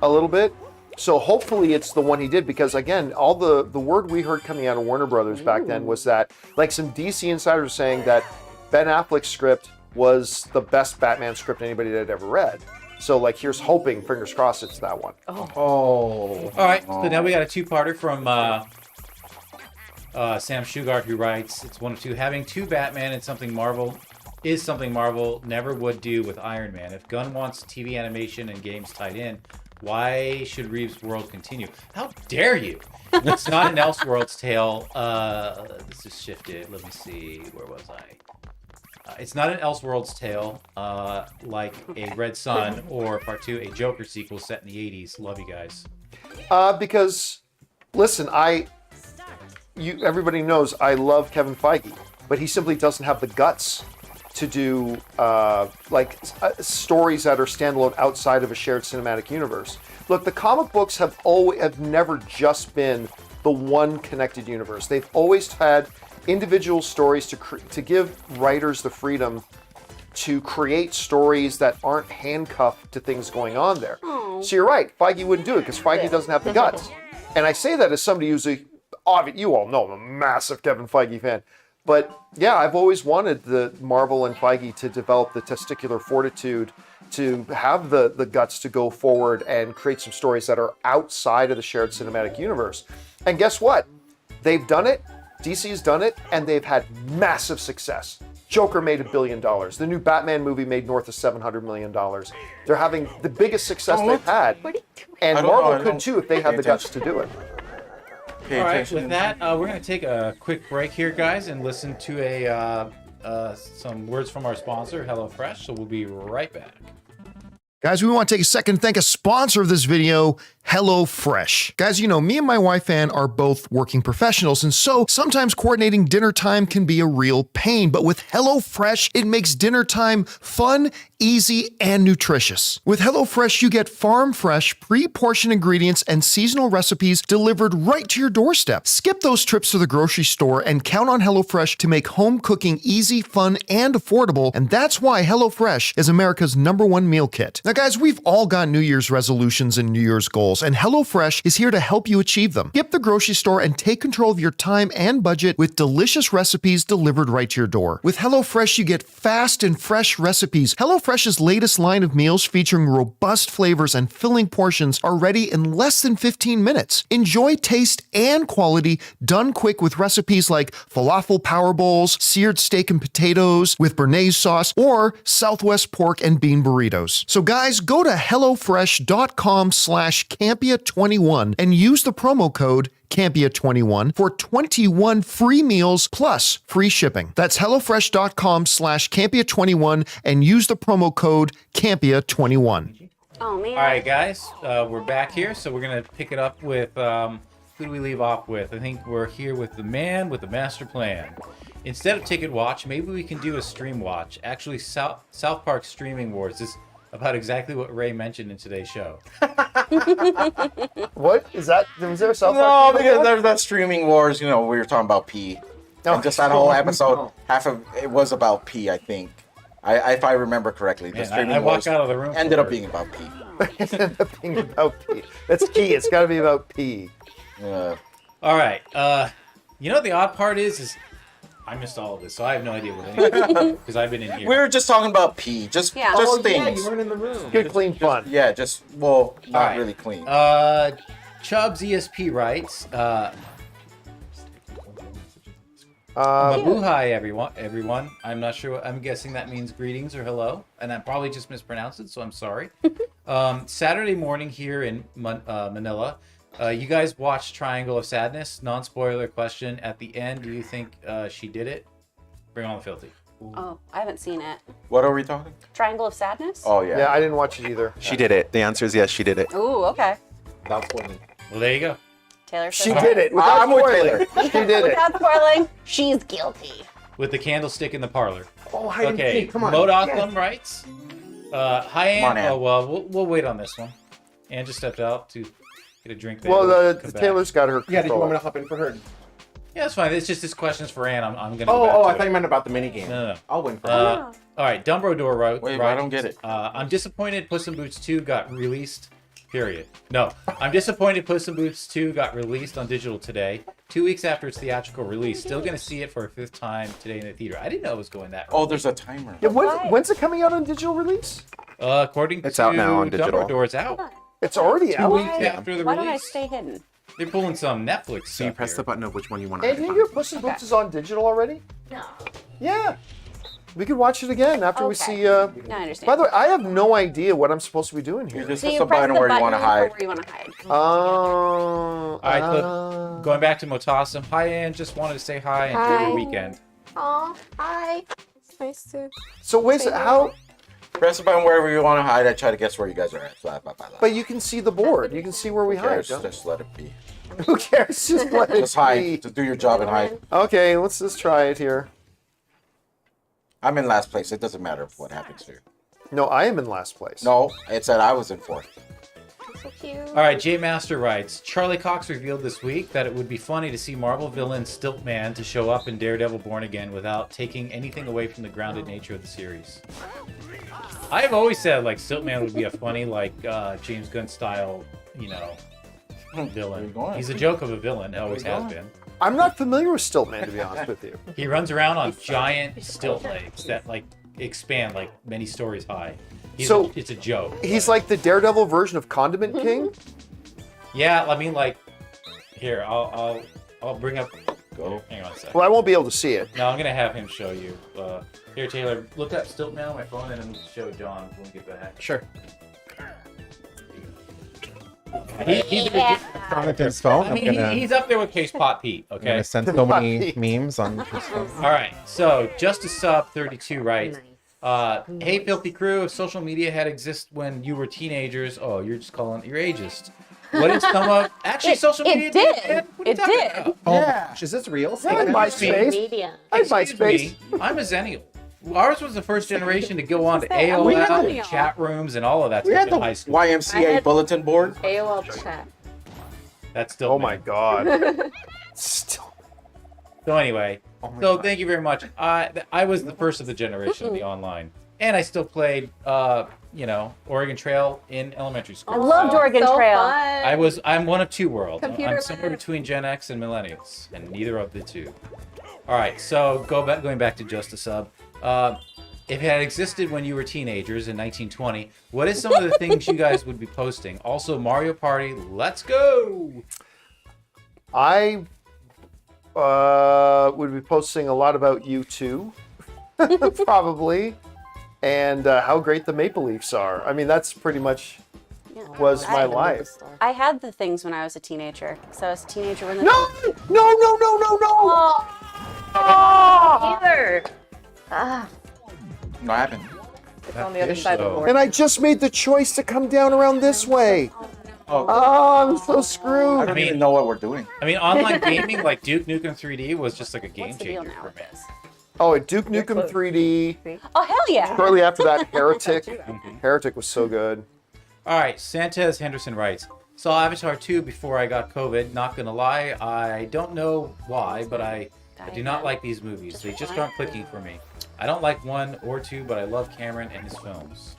a little bit. So hopefully it's the one he did because again, all the word we heard coming out of Warner Brothers back then was that like some DC insiders saying that Ben Affleck's script was the best Batman script anybody had ever read. So like here's hoping, fingers crossed, it's that one. Oh. All right, so now we got a two-parter from Sam Shugart, who writes, it's one of two. Having two Batman and something Marvel is something Marvel never would do with Iron Man. If Gunn wants TV animation and games tied in, why should Reeves' world continue? How dare you? It's not an Elseworlds tale. This is shifted. Let me see. Where was I? It's not an Elseworlds tale like a Red Sun or Part 2, a Joker sequel set in the 80s. Love you guys. Because, listen, everybody knows I love Kevin Feige, but he simply doesn't have the guts to do stories that are standalone outside of a shared cinematic universe. Look, the comic books have never just been the one connected universe. They've always had individual stories to give writers the freedom to create stories that aren't handcuffed to things going on there. So you're right, Feige wouldn't do it because Feige doesn't have the guts. And I say that as somebody who's you all know I'm a massive Kevin Feige fan. But yeah, I've always wanted the Marvel and Feige to develop the testicular fortitude to have the guts to go forward and create some stories that are outside of the shared cinematic universe. And guess what? They've done it, DC's done it, and they've had massive success. Joker made $1 billion. The new Batman movie made north of $700 million. They're having the biggest success they've had. And Marvel could too if they had the guts to do it. All right, with that, we're going to take a quick break here, guys, and listen to some words from our sponsor, HelloFresh. So we'll be right back. Guys, we want to take a second to thank a sponsor of this video, HelloFresh. Guys, you know, me and my wife Ann are both working professionals, and so sometimes coordinating dinner time can be a real pain. But with HelloFresh, it makes dinner time fun, easy, and nutritious. With HelloFresh, you get farm-fresh, pre-portioned ingredients and seasonal recipes delivered right to your doorstep. Skip those trips to the grocery store and count on HelloFresh to make home cooking easy, fun, and affordable. And that's why HelloFresh is America's #1 meal kit. Now, guys, we've all got New Year's resolutions and New Year's goals, and HelloFresh is here to help you achieve them. Skip the grocery store and take control of your time and budget with delicious recipes delivered right to your door. With HelloFresh, you get fast and fresh recipes. HelloFresh's latest line of meals featuring robust flavors and filling portions are ready in less than 15 minutes. Enjoy taste and quality done quick with recipes like falafel power bowls, seared steak and potatoes with béarnaise sauce, or Southwest pork and bean burritos. So guys, go to HelloFresh.com/Campea21 and use the promo code Campea21 for 21 free meals plus free shipping. That's HelloFresh.com/Campea21 and use the promo code Campea21. Oh, man. All right, guys, we're back here, so we're going to pick it up with, who do we leave off with? I think we're here with the man with the master plan. Instead of Ticket Watch, maybe we can do a stream watch. Actually, South Park Streaming Wars is about exactly what Ray mentioned in today's show. What? Is that, was there a South No, Park? because there's that streaming wars, you know, we were talking about pee. And just that whole episode, half of it was about pee, I think. If I remember correctly. The Man, streaming I wars walked out of the room ended for up it. being about pee. Ended up being about pee. That's key. It's got to be about pee. All right. You know, the odd part is I missed all of this, so I have no idea what anything because I've been in here. We were just talking about pee, just Yeah. just Oh, things. You weren't in the room. Good, clean fun. Yeah, just not right. really clean. Chubbs ESP writes, Uh, Mabuhay, everyone. I'm not sure. I'm guessing that means greetings or hello, and I probably just mispronounced it, so I'm sorry. Saturday morning here in Manila. You guys watched Triangle of Sadness? Non-spoiler question. At the end, do you think she did it? Bring on the filthy. Oh, I haven't seen it. What are we talking? Triangle of Sadness? Oh, yeah. yeah, I didn't watch it either. She did it. The answer is yes, she did it. Ooh, okay. That's what Well, there you go. Taylor says She did it. Without I'm with spoiling. She did it. Without spoiling, she's guilty. With the candlestick in the parlor. Oh, hide and Okay, seek. Come on. Modothlam writes, hi, Ann. Come on, Ann. Oh, well, we'll wait on this one. Ann just stepped out to get a drink there. Well, We'll the come back. Taylor's got her Yeah, did you want me control. to hop in for her? Yeah, that's fine. It's just this question's for Ann. I'm going to Oh, go back to I it. thought you meant about the minigame. No. I'll win for her. All right, Dumbledore wrote. Wait, I don't get it. I'm disappointed Puss in Boots 2 got released. Period. No, I'm disappointed Puss in Boots 2 got released on digital today, 2 weeks after its theatrical release. Still going to see it for a 5th time today in the theater. I didn't know it was going that. Oh, there's a timer. Yeah, when's it coming out on digital release? According It's to out now on digital. Dumbledore, it's out. It's already 2 out. weeks after the Why don't I release. stay hidden? They're pulling some Netflix So you stuff press here. the button of which one you want to And you hear Puss in Boots is on digital already? No. Yeah. We could watch it again after we Okay. see. No, I understand. By the way, I have no idea what I'm supposed to be doing You're here. just so you the press button the where button you want to hide. where you want to hide. Oh. All right, so going back to Motassim. Hi, Ann. Just wanted to say hi and enjoy your weekend. Aw, hi. It's nice to. So wait, a how? Press the button wherever you want to hide. I try to guess where you guys are at. Blah, blah, blah, blah. But you can see the board. You can see where we Who hide. cares? don't- Just let it be. Who cares? Just let it Just hide. be. Just do your job and hide. Okay, let's just try it here. I'm in last place. It doesn't matter what happens here. No, I am in last place. No, it said I was in fourth. So cute. All right, J Master writes, Charlie Cox revealed this week that it would be funny to see Marvel villain Stiltman to show up in Daredevil Born Again without taking anything away from the grounded nature of the series. I've always said like Stiltman would be a funny like James Gunn style, you know, villain. He's a joke of a villain. Always has been. I'm not familiar with Stiltman, to be honest with you. He runs around on giant stilt legs that like expand like many stories high. It's a joke. He's like the Daredevil version of Condiment King. Yeah, I mean like here, I'll bring up Go. hang on a second. Well, I won't be able to see it. No, I'm gonna have him show you. Here, Taylor, look up Stiltman on my phone and then show John when we get back. Sure. He's Jonathan's phone. I mean, he's up there with Case Pot Pete. I'm Okay. gonna send so many memes on his phone. All right. So Justice Sub 32 writes, "Hey, filthy crew! If social media had existed when you were teenagers, oh, you're just calling you're ageist. What is some of actually social media? It did. What are you It talking did. about? Oh my gosh, is this real? I had MySpace. Media. I had Excuse MySpace. me, I'm a Zennial. Ours was the first generation to go on to say, I'm AOL millennial. and chat rooms and all of that We stuff had in the high school. YMCA bulletin board. AOL chat. That's still Oh my God. Still. So anyway, Oh my so God. thank you very much. I was the first of the generation of the online, and I still played, Oregon Trail in elementary school. I loved So Oregon Trail. I'm one of two worlds. Computer I'm somewhere lab. between Gen X and millennials, and neither of the two. All right, so going back to Justice Sub. If it had existed when you were teenagers in 1920, what is some of the things you guys would be posting? Also, Mario Party, let's go! I would be posting a lot about you too, probably, and how great the Maple Leafs are. I mean, that's pretty much was my life. I had the things when I was a teenager. So I was a teenager when the No! No! No! No! No! No! Either. What happened? It's on the other fish, side of the though. board. And I just made the choice to come down around this way. Oh, Oh, I'm so I screwed. don't even know what we're doing. I mean, online gaming like Duke Nukem 3D was just like a game What's the deal changer now for with me. this? Oh, at Duke Nukem 3D. Oh, hell yeah. Shortly after that, Heretic. Heretic was so good. All right, Santez Henderson writes, saw Avatar 2 before I got COVID. Not gonna lie, I don't know why, but I do not like these movies. They just aren't clicking for me. I don't like 1 or 2, but I love Cameron and his films.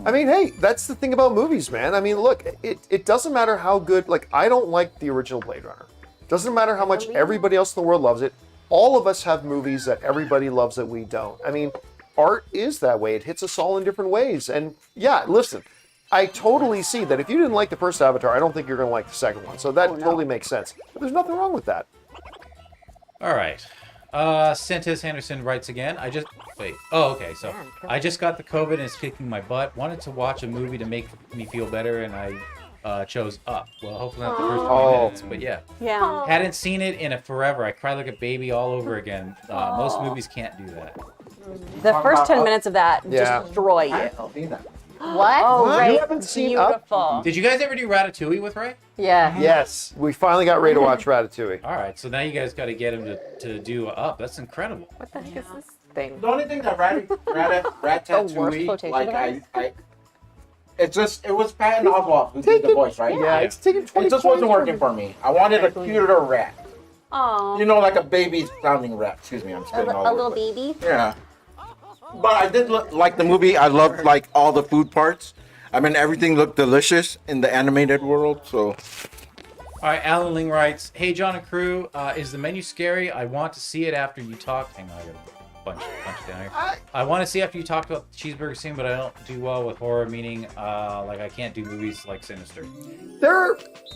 I mean, hey, that's the thing about movies, man. I mean, look, it doesn't matter how good, like, I don't like the original Blade Runner. Doesn't matter how much everybody else in the world loves it. All of us have movies that everybody loves that we don't. I mean, art is that way. It hits us all in different ways. And yeah, listen, I totally see that if you didn't like the first Avatar, I don't think you're going to like the second one. So that totally makes sense. But there's nothing wrong with that. All right. Santez Henderson writes again. So I just got the COVID and it's kicking my butt. Wanted to watch a movie to make me feel better, and I chose Up. Well, hopefully not the first 20 minutes, but yeah. Yeah. Hadn't seen it in forever. I cried like a baby all over again. Most movies can't do that. The first 10 minutes of that Yeah. destroy you. What? Oh, What? right. You haven't seen Up? Beautiful. Did you guys ever do Ratatouille with Ray? Yeah. Yes, we finally got Ray to watch Ratatouille. All right, so now you guys got to get him to do Up. That's incredible. What the heck is this thing? The only thing that worst Ratatouille, quotation like ever. it was Patton Oswalt who did the voice, right? Yeah, it's taking 20 It just wasn't points working for me. I wanted a cuter rat. Oh. You know, like a baby sounding rat. Excuse me, I'm spitting all A over little the place. baby. Yeah. But I did like the movie. I loved like all the food parts. I mean, everything looked delicious in the animated world. So All right, Alan Ling writes, "Hey John and crew, is the menu scary? I want to see it after you talk." Hang on, I got a bunch down here. I want to see after you talk about the cheeseburger scene, but I don't do well with horror. Meaning, like I can't do movies like Sinister.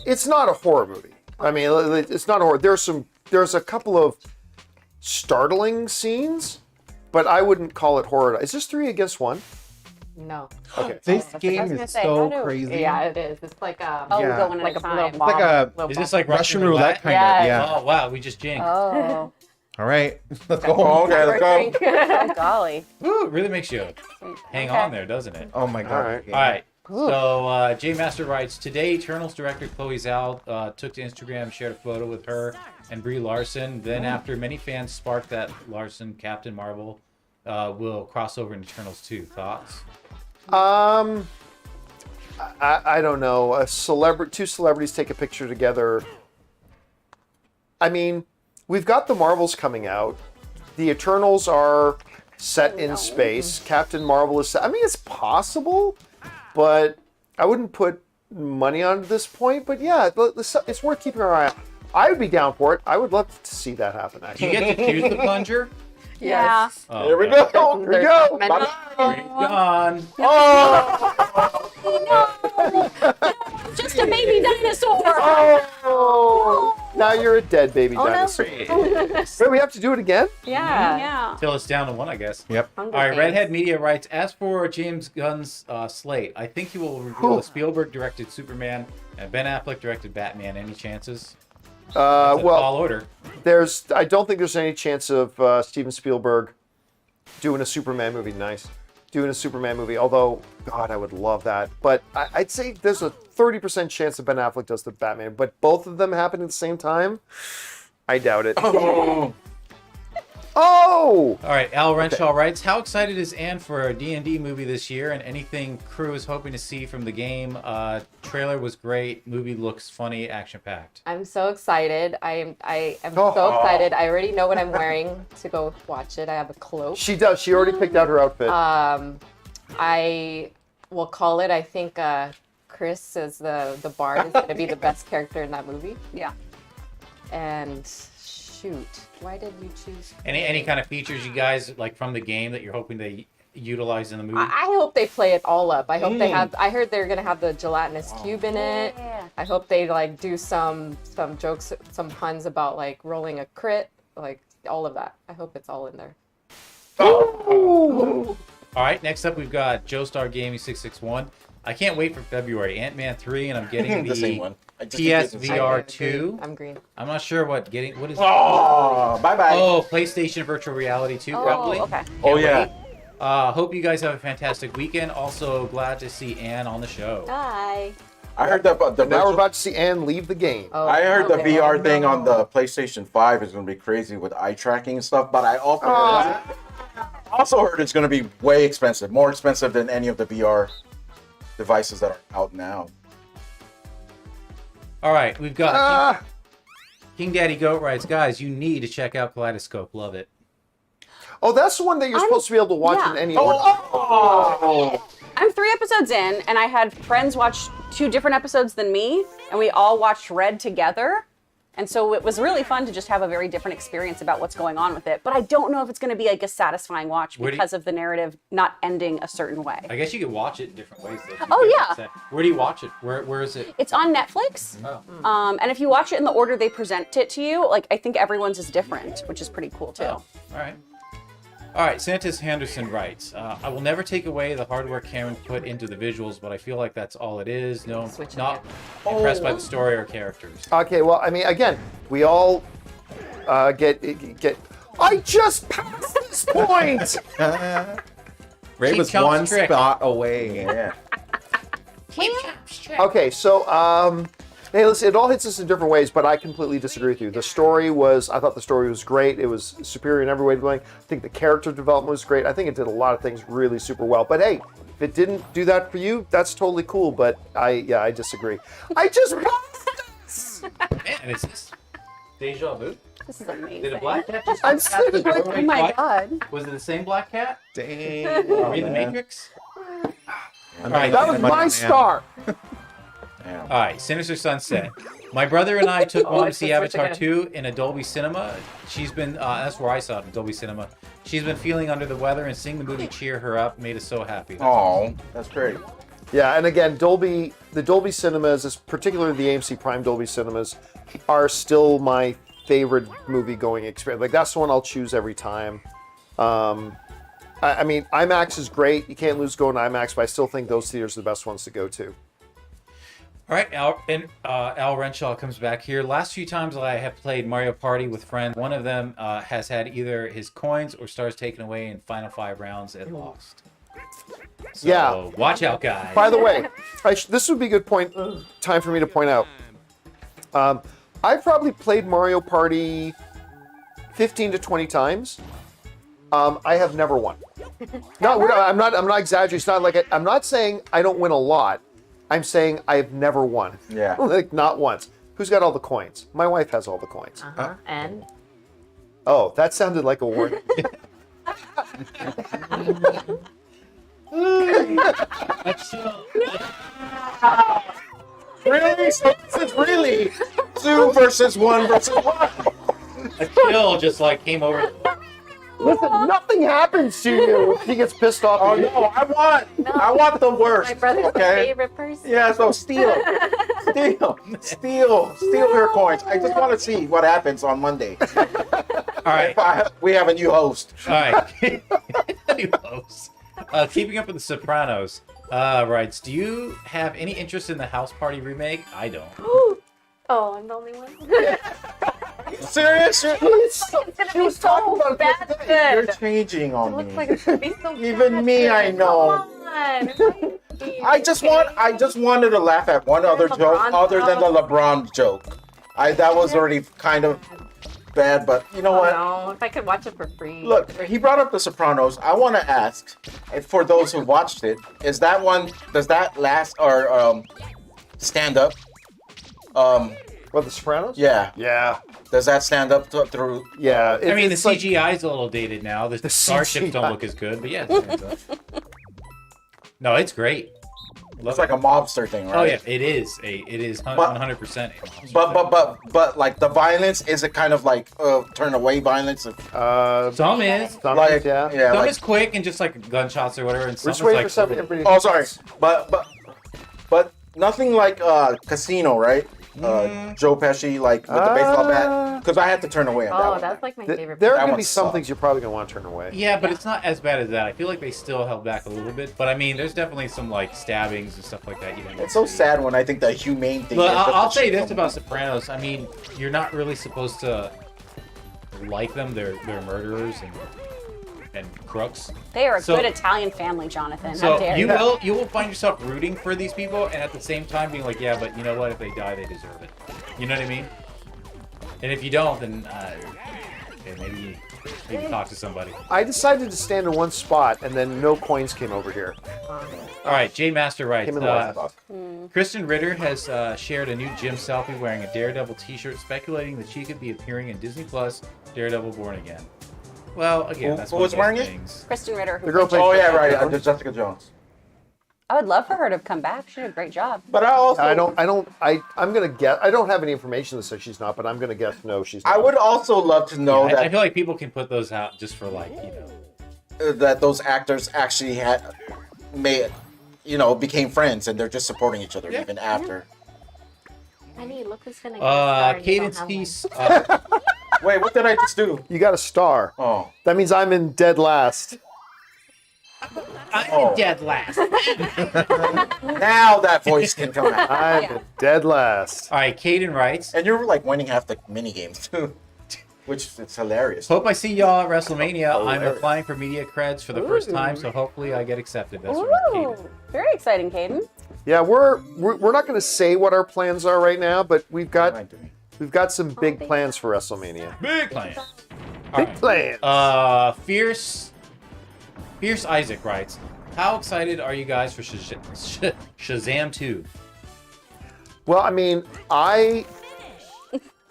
It's not a horror movie. I mean, it's not a horror. There's a couple of startling scenes, but I wouldn't call it horror. Is this 3 against 1? No. Okay. This I was game gonna is say, so how do- crazy. Yeah, it is. It's like Oh, Yeah. going like at a a little time. Like a little Is this like Russian roulette kind Yes. of? Yeah. Oh wow, we just jinxed. Oh. All right, let's go. oh, okay, let's go. Oh, golly. Ooh, it really makes you hang on there, doesn't it? Oh my god. All right. Okay. All right. So J Master writes, today Eternals director Chloe Zhao took to Instagram, shared a photo with her and Brie Larson. Then after many fans sparked that Larson Captain Marvel will cross over in Eternals 2. Thoughts? I don't know. Two celebrities take a picture together. I mean, we've got the Marvels coming out. The Eternals are set in space. Captain Marvel is set. I mean, it's possible, but I wouldn't put money on it at this point. But yeah, it's worth keeping our eye on. I would be down for it. I would love to see that happen, Do actually. you get to choose the plunger? Yeah. Oh, Here we okay. go. Here we go. He's gone. Just a baby dinosaur. Oh, now you're a dead baby no. dinosaur. Wait, we have to do it again? Yeah. Yeah. Till it's down to 1, I guess. Yep. Hunger All right, Games. Redhead Media writes, as for James Gunn's slate, I think he will reveal a Spielberg-directed Superman and Ben Affleck directed Batman. Any chances? That's a tall Well, order. I don't think there's any chance of Steven Spielberg doing a Superman movie. Doing a Superman movie, although, God, I would love that. But I'd say there's a 30% chance that Ben Affleck does the Batman. But both of them happen at the same time? I doubt it. Oh! All right, Al Renshaw writes, how excited is Anne for a D&D movie this year and anything crew is hoping to see from the game? Trailer was great. Movie looks funny, action-packed. I'm so excited. I am so excited. I already know what I'm wearing to go watch it. I have a cloak. She does. She already picked out her outfit. I will call it. I think Chris as the bard is going to be the best character in that movie. Yeah. And shoot, why did you choose? Any kind of features you guys like from the game that you're hoping they utilize in the movie? I hope they play it all up. I hope they have. I heard they're gonna have the gelatinous cube in it. Yeah. I hope they like do some jokes, some puns about like rolling a crit, like all of that. I hope it's all in there. All right, next up we've got Joestar Gaming 661. I can't wait for February. Ant-Man 3, and I'm getting The same one. I just PSVR I'm 2. green. I'm green. I'm not sure what is it? Oh, bye-bye. Oh, PlayStation Virtual Reality 2, probably. Oh, okay. Oh, yeah. Hope you guys have a fantastic weekend. Also, glad to see Anne on the show. Hi. I heard that the now we're virtual- about to see Anne leave the game. Oh, I heard the okay. VR thing on the PlayStation 5 is going to be crazy with eye tracking and stuff, but I also heard it's going to be way expensive, more expensive than any of the VR devices that are out now. All right, we've got Ah! King Daddy Goat writes, guys, you need to check out Kaleidoscope. Love it. Oh, that's the one that you're supposed to be able to watch in any order. I'm 3 episodes in, and I had friends watch 2 different episodes than me, and we all watched Red together. And so it was really fun to just have a very different experience about what's going on with it. But I don't know if it's going to be like a satisfying watch because of the narrative not ending a certain way. I guess you could watch it in different ways. Though. Oh, yeah. Where do you watch it? Where is it? It's on Netflix. Oh. And if you watch it in the order they present it to you, like I think everyone's is different, which is pretty cool too. Oh, all right. All right, Santos Henderson writes, I will never take away the hard work Cameron put into the visuals, but I feel like that's all it is. No, I'm Switching not impressed by the story or characters. Okay, well, I mean, again, we all get. I just passed this point. Ray Keep was Chump's one trick. spot away. Yeah. Okay, so hey, listen, it all hits us in different ways, but I completely disagree with you. I thought the story was great. It was superior in every way to going. I think the character development was great. I think it did a lot of things really super well. But hey, if it didn't do that for you, that's totally cool. But I disagree. I just passed. Man, it's this deja vu. This is amazing. Did a black cat just I'm sitting like, Oh my god. Was it the same black cat? Dang. Are we in the Matrix? All right, that was my star. All right, Sinister Sunset. My brother and I took Mom to it's see the switch Avatar again. 2 in a Dolby Cinema. She's been, that's where I saw it, in Dolby Cinema. She's been feeling under the weather and seeing the movie cheer her up made us so happy. Oh, that's great. Yeah, and again, the Dolby Cinemas, particularly the AMC Prime Dolby Cinemas, are still my favorite movie-going experience. Like, that's the one I'll choose every time. I mean, IMAX is great. You can't lose going to IMAX, but I still think those theaters are the best ones to go to. All right, Al Renshaw comes back here. Last few times I have played Mario Party with friends, one of them has had either his coins or stars taken away in final 5 rounds and lost. So, Yeah. watch out, guys. By the way, this would be a good time for me to point out. I've probably played Mario Party 15 to 20 times. I have never won. No, I'm not exaggerating. It's not like I'm not saying I don't win a lot. I'm saying I've never won. Yeah. Like not once. Who's got all the coins? My wife has all the coins. And Oh, that sounded like a warning. Really? So this is really 2 versus 1 versus 1. A chill just like came over. Listen, nothing happens to you when she gets pissed off. Oh at you. no, I want the worst. my brother's okay? favorite person. Yeah, so steal her coins. I just want to see what happens on Monday. All right. We have a new host. All right. New host. Keeping up with the Sopranos. Right. Do you have any interest in the House Party remake? I don't. Oh, I'm the only one. Serious? It's gonna be so bad You're good. changing It on looks me. like it's gonna be so Even bad me, good. I know. Come on. I just wanted to laugh at one other joke LeBron other than the LeBron joke. That was already kind of bad, but you know what? No, if I could watch it for free. Look, he brought up The Sopranos. I want to ask, for those who watched it, does that last or stand up? What, The Sopranos? Yeah. Yeah. Does that stand up through? Yeah. I mean, the it's like- CGI is a little dated now. The starships CGI. don't look as good, but yeah. It stands up. No, it's great. It's like a mobster thing, right? Oh yeah, it is 100%. But like the violence, is it kind of like turn away violence? Some is. Some Like is, yeah. yeah, Some like, is quick and just like gunshots or whatever, and some We're is just waiting like for something. Everybody. oh sorry, but nothing like Casino, right? Joe Pesci like with the baseball bat, because I had to turn away on that Oh, one. that's like my favorite. There are That going to one be some sucks. things you're probably going to want to turn away. Yeah, but it's not as bad as that. I feel like they still held back a little bit. But I mean, there's definitely some like stabbings and stuff like that. You don't It's so see. sad when I think the humane thing. But is just I'll to say shoot this someone. about Sopranos. I mean, you're not really supposed to like them. They're murderers and crooks. They are a So- good Italian family, Jonathan. How So dare you will find yourself rooting for these people, and at the same time being like, yeah, but you know what? If they die, they deserve it. You know what I mean? And if you don't, then okay, maybe talk to somebody. I decided to stand in one spot, and then no coins came over here. All right, J Master writes. Came in the last box. Kristen Ritter has shared a new gym selfie wearing a Daredevil t-shirt, speculating that she could be appearing in Disney Plus Daredevil Born Again. Well, again, Who- that's who one was of those wearing it? things. Kristen Ritter. Who The girl played played- Oh yeah, Jessica right. Jones. Jessica Jones. I would love for her to come back. She did a great job. But I also I'm going to guess. I don't have any information that says she's not, but I'm going to guess no, she's not. I would also love to know I that feel like people can put those out just for like, that those actors actually became friends and they're just supporting each other even after. Honey, look who's gonna. guest star and you Cadence don't have Peace. Wait, what did I just do? You got a star. Oh, That means I'm in dead last. I'm dead last. All now that voice can come out. I'm Yeah. in dead last. right, Caden writes. And you're like winning half the mini games too, which it's hilarious. Hope I see y'all at WrestleMania. I'm Hilarious. applying for media creds for the first time, so hopefully I get accepted. That's from Ooh, Caden. very exciting, Caden. Yeah, we're not going to say what our plans are right now, but we've What am I got doing? some big plans for WrestleMania. Big plan. Big plans. Fierce Isaac writes, how excited are you guys for Shazam 2? Well, I mean, I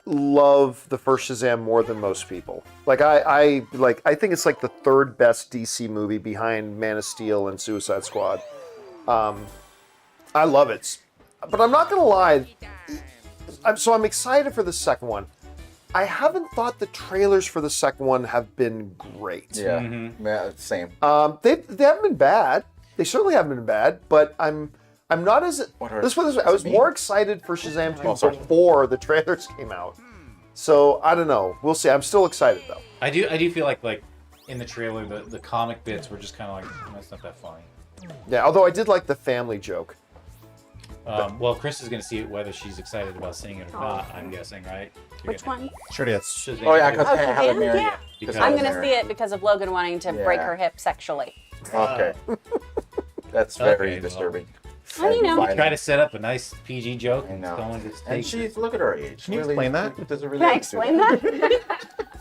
love the first Shazam more than most people. Like I think it's like the third best DC movie behind Man of Steel and Suicide Squad. I love it. But I'm not going to lie. I'm excited for the second one. I haven't thought the trailers for the second one have been great. Yeah, Mm-hmm. yeah, same. They haven't been bad. They certainly haven't been bad, but I'm not as What hurt? this was I was more excited for Shazam 2 Oh, sorry. before the trailers came out. So I don't know. We'll see. I'm still excited though. I do feel like in the trailer the comic bits were just kind of like, that's not that funny. Yeah, although I did like the family joke. Well, Chris is going to see it whether she's excited about seeing it or not, I'm guessing, right? You're Which gonna- one? Sure it is. Shazam Oh yeah, 2. because Oh, Helen Shazam? Mirren. Yeah. Because I'm Helen gonna Mirren. see it because of Logan wanting to break Yeah. her hip sexually. Okay, that's very Okay, well. disturbing. Well, you know. Violent. Try to set up a nice PG joke I and know. someone just And takes she's look at her age. Can you explain that? Does it really Can I explain that?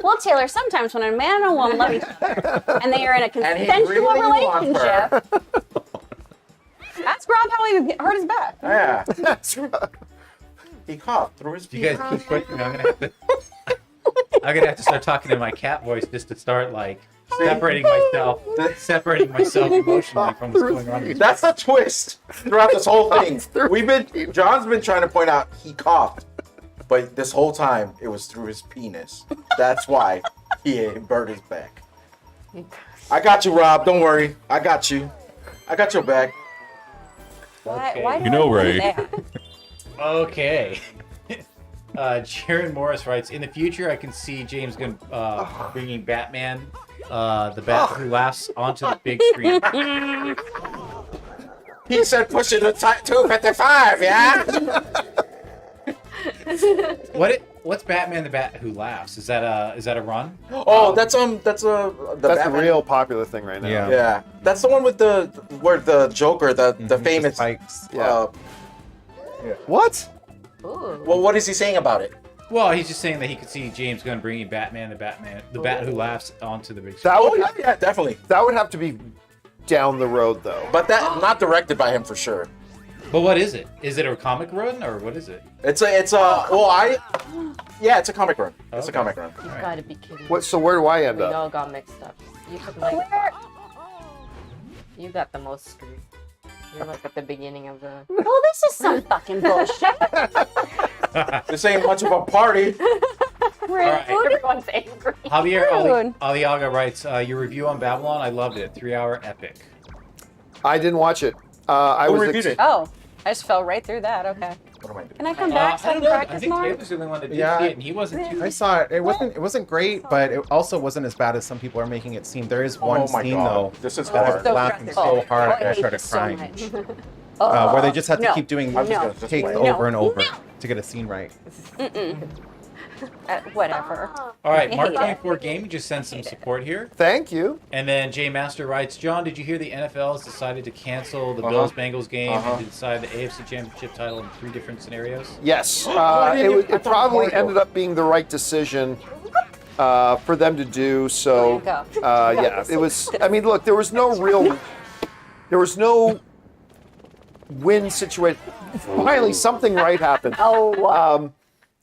Well, Taylor, sometimes when a man and a woman love each other and they are in a he consensual really wants her. relationship, ask Rob how he hurt his back. Yeah. That's right. He coughed through his You guys penis. keep quick. I'm gonna have to start talking in my cat voice just to start like separating myself emotionally from what's going on. That's a twist throughout this whole thing. John's been trying to point out he coughed, but this whole time it was through his penis. That's why he burned his back. I got you, Rob. Don't worry. I got you. I got your back. Why do You know, I do Ray. that? Okay. Jaron Morris writes, in the future, I can see James Gunn bringing Batman, the Bat Who Laughs, onto the big screen. He said push it to 255, yeah? What's Batman the Bat Who Laughs? Is that a run? Oh, that's a That's Batman. a real popular thing right now. Yeah. Yeah, that's the one with where the Joker, the famous. Spikes. Yeah. What? Ooh. Well, what is he saying about it? Well, he's just saying that he could see James Gunn bringing Batman, the Bat Who Laughs, onto the big screen. That Oh would, yeah, definitely. that would have to be down the road, though. But that not directed by him for sure. But what is it? Is it a comic run or what is it? It's a it's a comic run. It's a Okay. comic run. You gotta be kidding. What? So where do I end We up? all got mixed up. You could like. You got the most screwed. You're like at the beginning of the. Well, this is some fucking bullshit. This ain't much of a party. right. Everyone's angry. Javier Rude. Aliaga writes, your review on Babylon, I loved it. 3-hour epic. I didn't watch it. I Who was reviewed it? Oh, I just fell right through that. Okay. What am I doing? Can I come back so I I can don't know. I practice think more? Taylor's the only one that did Yeah. see it, and he wasn't too. I saw it. It wasn't great, but it also wasn't as bad as some people are making it seem. There is one Oh my scene God. though This is that I hard. was So laughing stressful. so hard Oh, I that I hate started this so crying. much. Where they just have to No. keep doing No. just takes wait. over and No. over to get a scene right. Whatever. All right, I Mark hate it. 24 Gaming just sent some support here. Thank you. And then Jay Master writes, John, did you hear the NFL has decided to cancel the Uh-huh. Bills-Bengals game Uh-huh. and to decide the AFC Championship title in 3 different scenarios? Yes. I It thought probably Mario- ended up being the right decision for them to do. So, There you go. yeah, it was. I mean, look, there was no win situation. Finally, something right happened. Oh,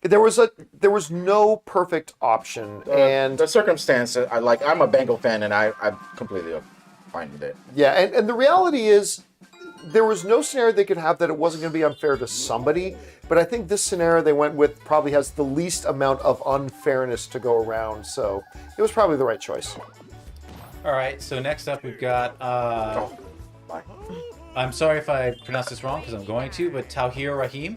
There was no perfect option, and The circumstance, I'm a Bengal fan, and I'm completely fine with it. yeah, and the reality is, there was no scenario they could have that it wasn't going to be unfair to somebody. But I think this scenario they went with probably has the least amount of unfairness to go around. So it was probably the right choice. All right, so next up we've got, Bye. I'm sorry if I pronounce this wrong because I'm going to, but Tawhir Rahim.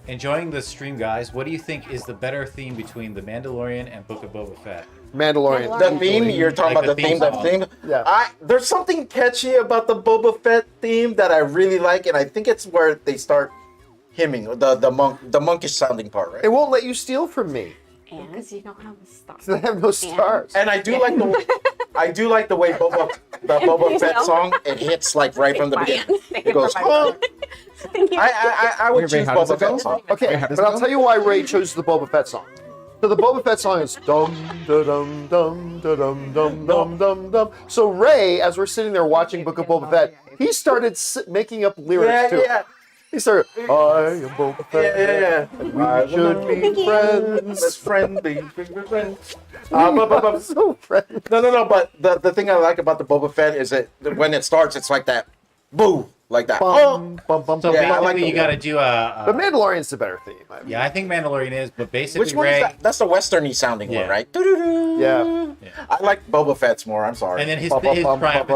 Enjoying the stream, guys. What do you think is the better theme between The Mandalorian and Book of Boba Fett? Mandalorian. The theme, you're talking Like about the the theme, theme the theme. Yeah. There's something catchy about the Boba Fett theme that I really like, and I think it's where they start hymning, the monkish sounding part, right? It won't let you steal from me. Because you don't have a stop. They have no stars. And I do like the way the Boba Fett song, it hits like right from the beginning. It goes, oh, I would Wait, Ray, choose how does Boba it go? Fett song. Okay, Wait, how does but it I'll go? tell you why Ray chose the Boba Fett song. So the Boba Fett song is dum da dum dum da dum dum dum dum dum. So Ray, as we're sitting there watching Book of Boba Fett, he started making up lyrics to it. Yeah. He started, I am Boba Fett. Yeah. We should be friends. Best friend, be friends. So friends. No. But the thing I like about the Boba Fett is that when it starts, it's like that, boo, like that. Bum, bum, bum, So bum, basically, bum. like the- you got to do The Mandalorian's the better theme. I mean. Yeah, I think Mandalorian is, but basically, Which one Ray. is that? That's the westerny sounding Yeah. one, right? Doo-doo-doo. Yeah. I like Boba Fett's more. I'm sorry. And then his triumph thing is like that.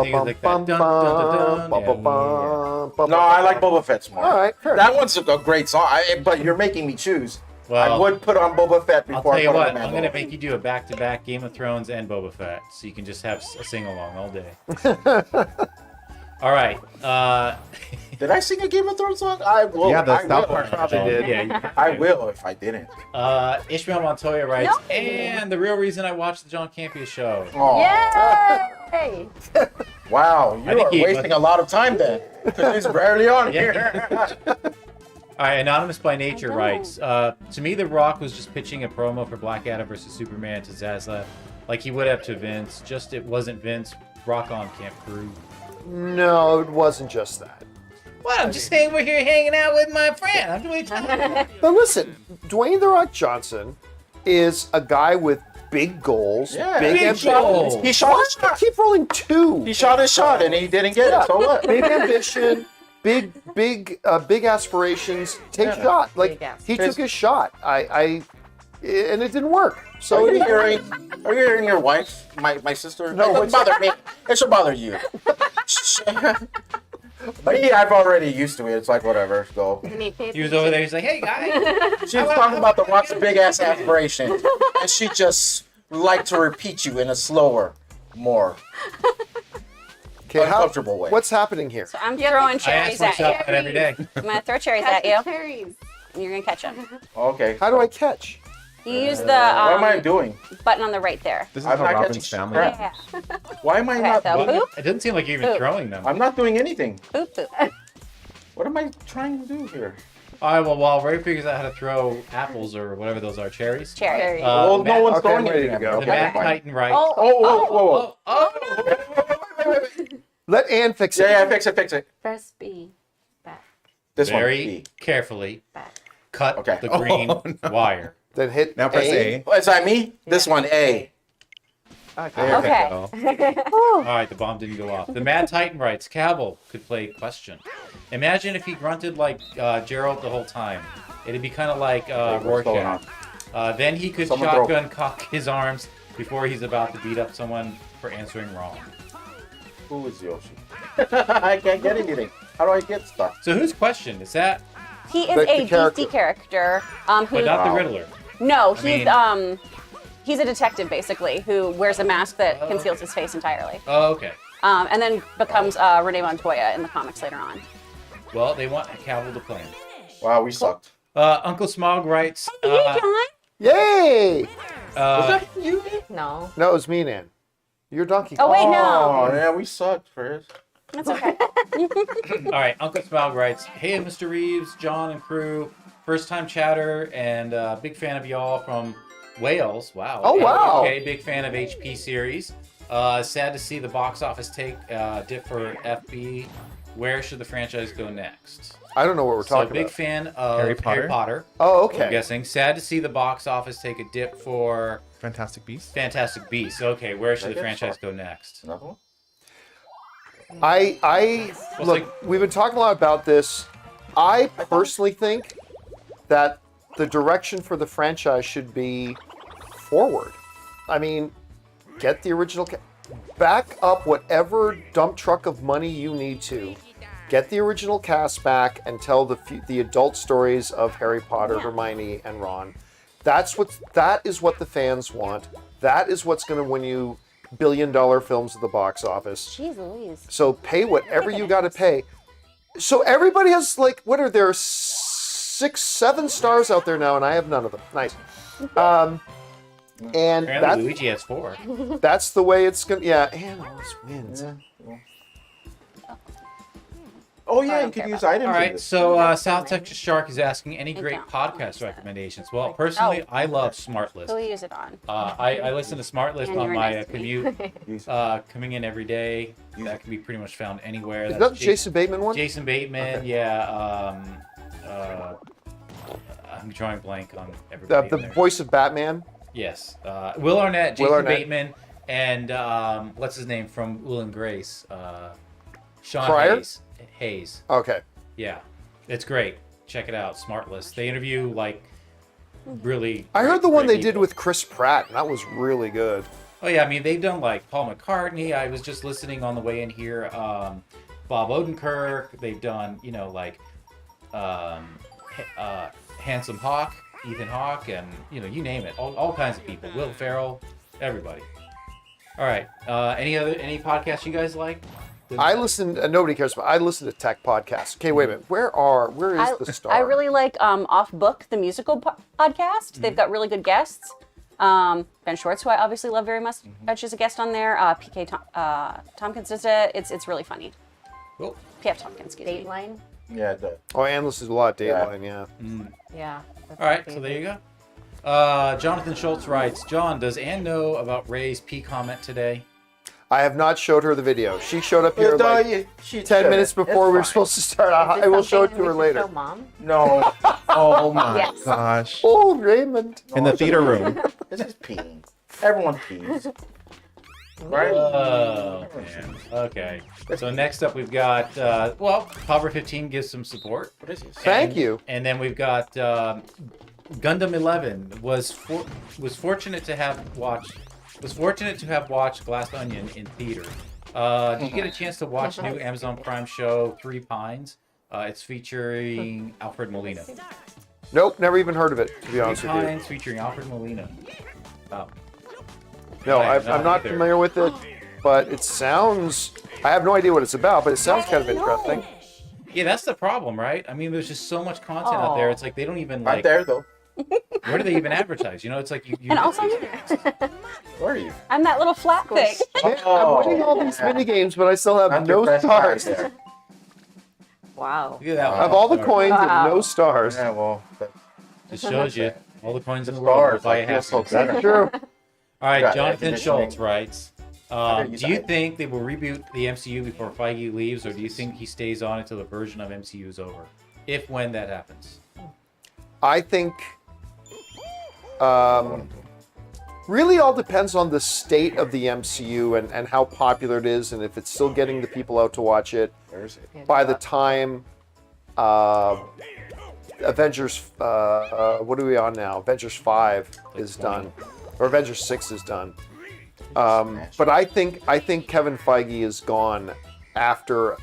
Dun, dun, dun, dun, yeah. No, I like Boba Fett's more. All right, fair That one's a great song. But you're making me choose. I Well, would put on Boba Fett I'll before tell I you put what, on I'm going to Mandalorian. make you do a back-to-back Game of Thrones and Boba Fett, so you can just have a sing-along all day. All right. Did I sing a Game of Thrones song? I will. Yeah, the I South will. Park probably did. Yeah, you I will if I didn't. Ishmael Montoya writes, No. and the real reason I watched the John Campea Show. Aw. yay! Wow, you think are he wasting a lot of time then. Because he's rarely on here. All right, Anonymous by Nature don't. writes, to me, The Rock was just pitching a promo for Black Adam versus Superman to Zaslav, like he would have to Vince. Just it wasn't Vince. Rock on, Camp Crew. No, it wasn't just that. What? I'm just saying we're here hanging out with my friend. I'm doing time. But listen, Dwayne The Rock Johnson is a guy with big goals, Yeah. big Big ambitions. goals. He shot his I shot. keep rolling 2. He shot his shot and he didn't get it. So what? Big ambition, big aspirations. Take a shot. Like Big he took his shot. And it didn't work. So Are you hearing your wife, my sister? No, it doesn't bother me. It should bother you. But yeah, I've already used to it. It's like whatever. Go. He was over there. He's like, hey, guys. She was talking about the Rock's big ass aspiration, and she just liked to repeat you in a slower, more okay, uncomfortable way. What's happening here? So I'm throwing I cherries ask at you. myself that every day. I'm gonna throw cherries at you. Cherries. And you're gonna catch them. Okay. How do I catch? You use the What am I doing? button on the right there. This is I'm how not Robin's catching family. crap. Yeah. Why am I Okay, not? so boop, It doesn't seem like you're even Boop. throwing them. I'm not doing anything. boop, boop. What am I trying to do here? All right, well, while Ray figures out how to throw apples or whatever those are, cherries. Cherry. Well, no Matt- one's okay, throwing I'm ready anything to at go. me. The Okay, Matt fine. Titan writes. Oh, Oh, whoa, whoa. oh. Let Ann fix it. Yeah, fix it. Press B. Back. This Very one. B. carefully Back. cut Okay. the green wire. Then hit Now press A. Oh, is that me? This one, A. Okay. Okay. All right, the bomb didn't go off. The Mad Titan writes, Cavill could play question. Imagine if he grunted like Gerald the whole time. It'd be kind of like What's going Rorschach. on? Then he could Someone throw- shotgun cock his arms before he's about to beat up someone for answering wrong. Who is Yoshi? I can't get anything. How do I get stuff? So whose question is that? He is The a character. DC character who. But not the Wow. Riddler. No, I he's a detective basically who wears a mask that conceals his face entirely, Oh, okay. and then becomes Renee Montoya in the comics later on. Well, they want Cavill to play him. Wow, we sucked. Uncle Smog writes. Hey, John. Yay! Was that you? No. No, it was me, Nan. You're Donkey Oh Kong. wait, Oh, no, yeah, we sucked, Chris. that's okay. All right, Uncle Smog writes, hey, Mr. Reeves, John, and crew. First time chatter and big fan of y'all from Wales. Wow. Oh, wow. Okay, big fan of HP series. Sad to see the box office take dip for FB. Where should the franchise go next? I don't know what we're So talking big about. fan of Harry Harry Potter? Potter. Oh, I'm okay. guessing. Sad to see the box office take a dip for Fantastic Beasts. Fantastic Beasts. Okay, where should the guess franchise so. go next? Another one? I Well, look. it's like- We've been talking a lot about this. I personally think that the direction for the franchise should be forward. I mean, get the original. Back up whatever dump truck of money you need to. Get the original cast back and tell the adult stories of Harry Potter, Hermione, and Ron. That is what the fans want. That is what's going to win you billion-dollar films at the box office. Jeez Louise. So pay whatever you got to pay. So everybody has like, what are there 6, 7 stars out there now, and I have none of them. Nice. And Apparently Luigi has 4. that's the way it's gonna. Yeah, and always wins. Oh yeah, don't you could care use about items. All in right, this. so South Texas Shark is asking any I great don't. podcast recommendations. Well, personally, I love Smart List. Who we use it on? I listen to Smart List And on you're my nice to me. commute, coming in every day. That can be pretty much found anywhere. Is That's that the Jason Bateman one? Jason Bateman, Okay. yeah. I'm drawing blank on everybody. The in there. voice of Batman. Yes, Will Arnett, Jason Arnett. Bateman, and what's his name from Will and Grace? Sean Pryor? Hayes. Okay. Yeah, it's great. Check it out. Smart List. They interview like really. I heard the one great they did people. with Chris Pratt, and that was really good. Oh yeah, I mean they've done like Paul McCartney. I was just listening on the way in here. Bob Odenkirk. They've done like Handsome Hawk, Ethan Hawke, and you name it. All kinds of people. Will Ferrell, everybody. All right. Any podcasts you guys like? I listen. Nobody cares about. I listen to tech podcasts. Okay, wait a minute. Where is the star? I really like Off Book, the musical podcast. They've got really good guests. Ben Schwartz, who I obviously love very much, is a guest on there. PK Tompkins does it. It's really funny. Cool. PF Tompkins, excuse me. Dateline. Yeah, it does. Oh, Endless is a lot of Dateline, yeah. Yeah. That's All right, my so there favorite. you go. Jonathan Schultz writes, John, does Ann know about Ray's pee comment today? I have not showed her the video. She showed up here like 10 minutes before we were supposed to start. Is I will this show it something to her we should later. show Mom? No, Oh my Yes. gosh. Oh, Raymond. In the theater room. this is peeing. Everyone pees. Right? Oh, man. Okay. So next up, we've got, Power 15 gives some support. What is this? Thank you. And then we've got Gundam 11 was fortunate to have watched Glass Onion in theater. Did you get a chance to watch new Amazon Prime show Three Pines? It's featuring Alfred Molina. Nope, never even heard of it, to be Three honest with you. Pines featuring Alfred Molina. Oh. No, I am I'm not not either. familiar with it, but it sounds. I have no idea what it's about, but it sounds kind of interesting. Yeah, that's the problem, right? I mean, there's just so much content out there. It's like they don't even I'm like. there though. Where do they even advertise? You know, it's like you And also miss me. these things. Where are you? I'm that little flat thing. Man, I'm winning all these mini games, but I still have Not your no best stars. side there. Wow. Look at that. I have all the coins Wow. and no stars. Yeah, well, Just shows you all the coins in the stars. world. Buy Like, a feels half. so better. True. All right, Got Jonathan air conditioning. Schultz writes, Better use do you that. think they will reboot the MCU before Feige leaves, or do you think he stays on until the version of MCU is over? If when that happens. I think really all depends on the state of the MCU and how popular it is, and if it's still getting the people out to watch it. Where is it? By the time Avengers, what are we on now? Avengers 5 is done, or Avengers 6 is done. But I think Kevin Feige is gone after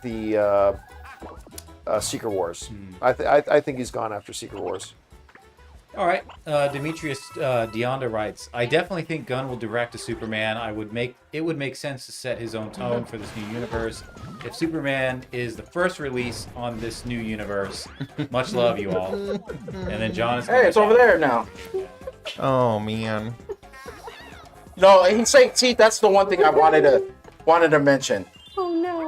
the Secret Wars. I think he's gone after Secret Wars. All right, Demetrius Deonda writes, I definitely think Gunn will direct a Superman. It would make sense to set his own tone for this new universe. If Superman is the first release on this new universe, much love you all. And then John is Hey, it's over there now. Oh man. No, he's saying. See, that's the one thing I wanted to mention. Oh no.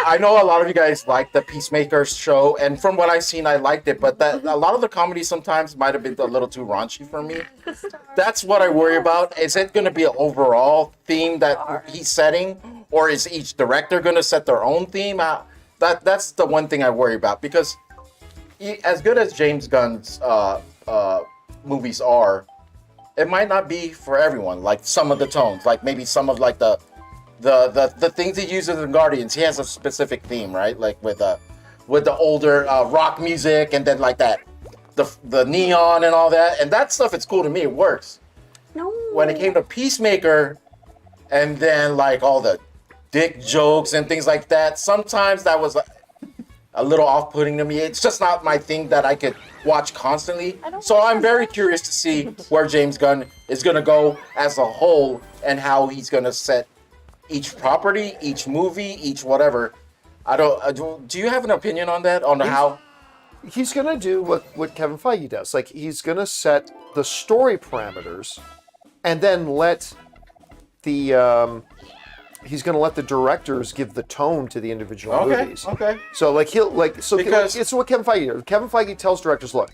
I know a lot of you guys like the Peacemaker show, and from what I've seen, I liked it. But a lot of the comedy sometimes might have been a little too raunchy for me. That's what I worry about. Is it going to be an overall theme that he's setting, or is each director going to set their own theme? That's the one thing I worry about, because as good as James Gunn's movies are, it might not be for everyone. Like some of the tones, like maybe some of like the things he uses in Guardians, he has a specific theme, right? Like with the older rock music, and then like that, the neon and all that, and that stuff. It's cool to me. It works. No. When it came to Peacemaker, and then like all the dick jokes and things like that, sometimes that was a little off-putting to me. It's just not my thing that I could watch constantly. So I'm very curious to see where James Gunn is going to go as a whole, and how he's going to set each property, each movie, each whatever. Do you have an opinion on that? On how He's gonna do what Kevin Feige does. Like, he's gonna set the story parameters, and then let the he's gonna let the directors give the tone to the individual movies. Okay. So like Because- it's what Kevin Feige does. Kevin Feige tells directors, look,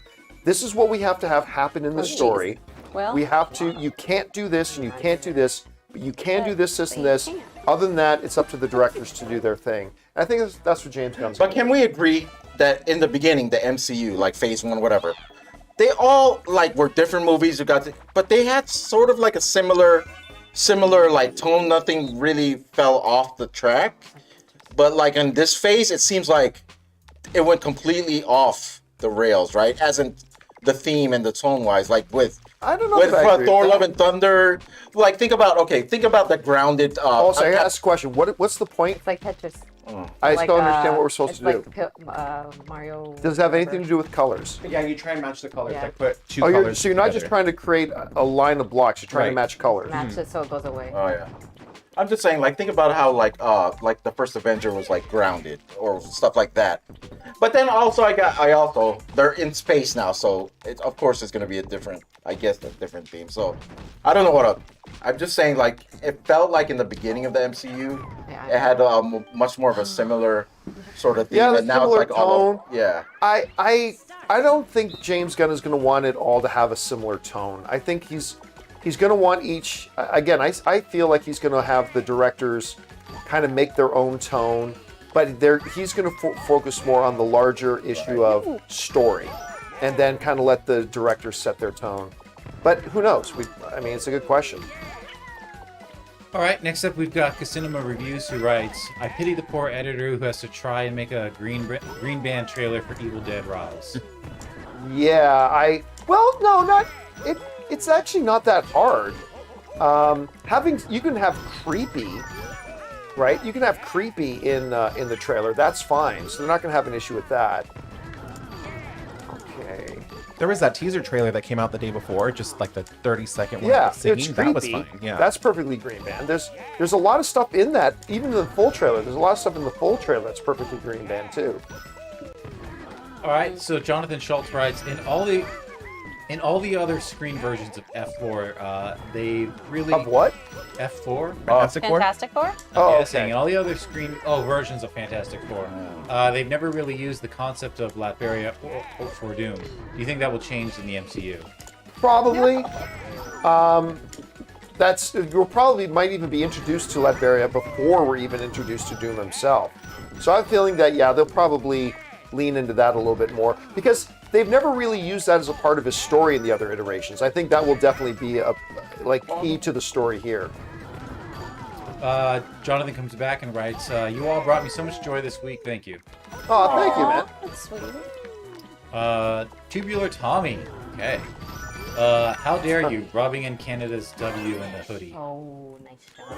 this is what we have to have happen in the story. Well, We have to. You can't do this, and you can't do this. But you can do this, and this. Other than that, it's up to the directors to do their thing. And I think that's what James Gunn's. But can we agree that in the beginning, the MCU, like Phase 1, whatever, they all like were different movies. But they had sort of like a similar like tone. Nothing really fell off the track. But like in this phase, it seems like it went completely off the rails, right? As in the theme and the tone wise, like with. I don't know With if I agree Thor: with Love that. and Thunder, like think about the grounded. Also, I gotta ask a question. What's the point? It's like Tetris. I just Like, don't understand what we're supposed it's to do. like Mario. Does it have anything to do with colors? Yeah, you try and match the colors. Yeah. Like put two Oh, colors so you're not just together. trying to create a line of blocks. You're trying to Right. match colors. Match it so it goes away. Oh yeah. I'm just saying, like, think about how like the first Avenger was like grounded or stuff like that. But then also they're in space now, so of course it's gonna be a different theme. So I don't know I'm just saying, like, it felt like in the beginning of the MCU, it had much more of a similar sort of theme, and now it's like tone. I I don't think James Gunn is going to want it all to have a similar tone. I think he's going to want each. Again, I feel like he's going to have the directors kind of make their own tone, but he's going to focus more on the larger issue of story, and then kind of let the directors set their tone. But who knows? I mean, it's a good question. All right, next up we've got Casinema Reviews, who writes, I pity the poor editor who has to try and make a Green Band trailer for Evil Dead Rise. Yeah, it's actually not that hard. You can have creepy, right? You can have creepy in the trailer. That's fine. So they're not going to have an issue with that. Okay. There was that teaser trailer that came out the day before, just like the 30-second one. Yeah, singing. it's creepy. That was fine. Yeah, that's perfectly Green Band. There's a lot of stuff in that, even in the full trailer. There's a lot of stuff in the full trailer that's perfectly Green Band too. All right, so Jonathan Schultz writes, in all the other screen versions of F4, they really... Of what? F4? Fantastic Four? Saying in all the other versions of Fantastic Four, they've never really used the concept of Latveria or Doom. Do you think that will change in the MCU? Probably. We'll probably might even be introduced to Latveria before we're even introduced to Doom himself. So I'm feeling that, they'll probably lean into that a little bit more, because they've never really used that as a part of his story in the other iterations. I think that will definitely be key to the story here. Jonathan comes back and writes, you all brought me so much joy this week. Thank you. Oh, thank you, man. That's sweet. Tubular Tommy. Okay. How dare you, rubbing in Canada's W in the hoodie. Oh, nice job.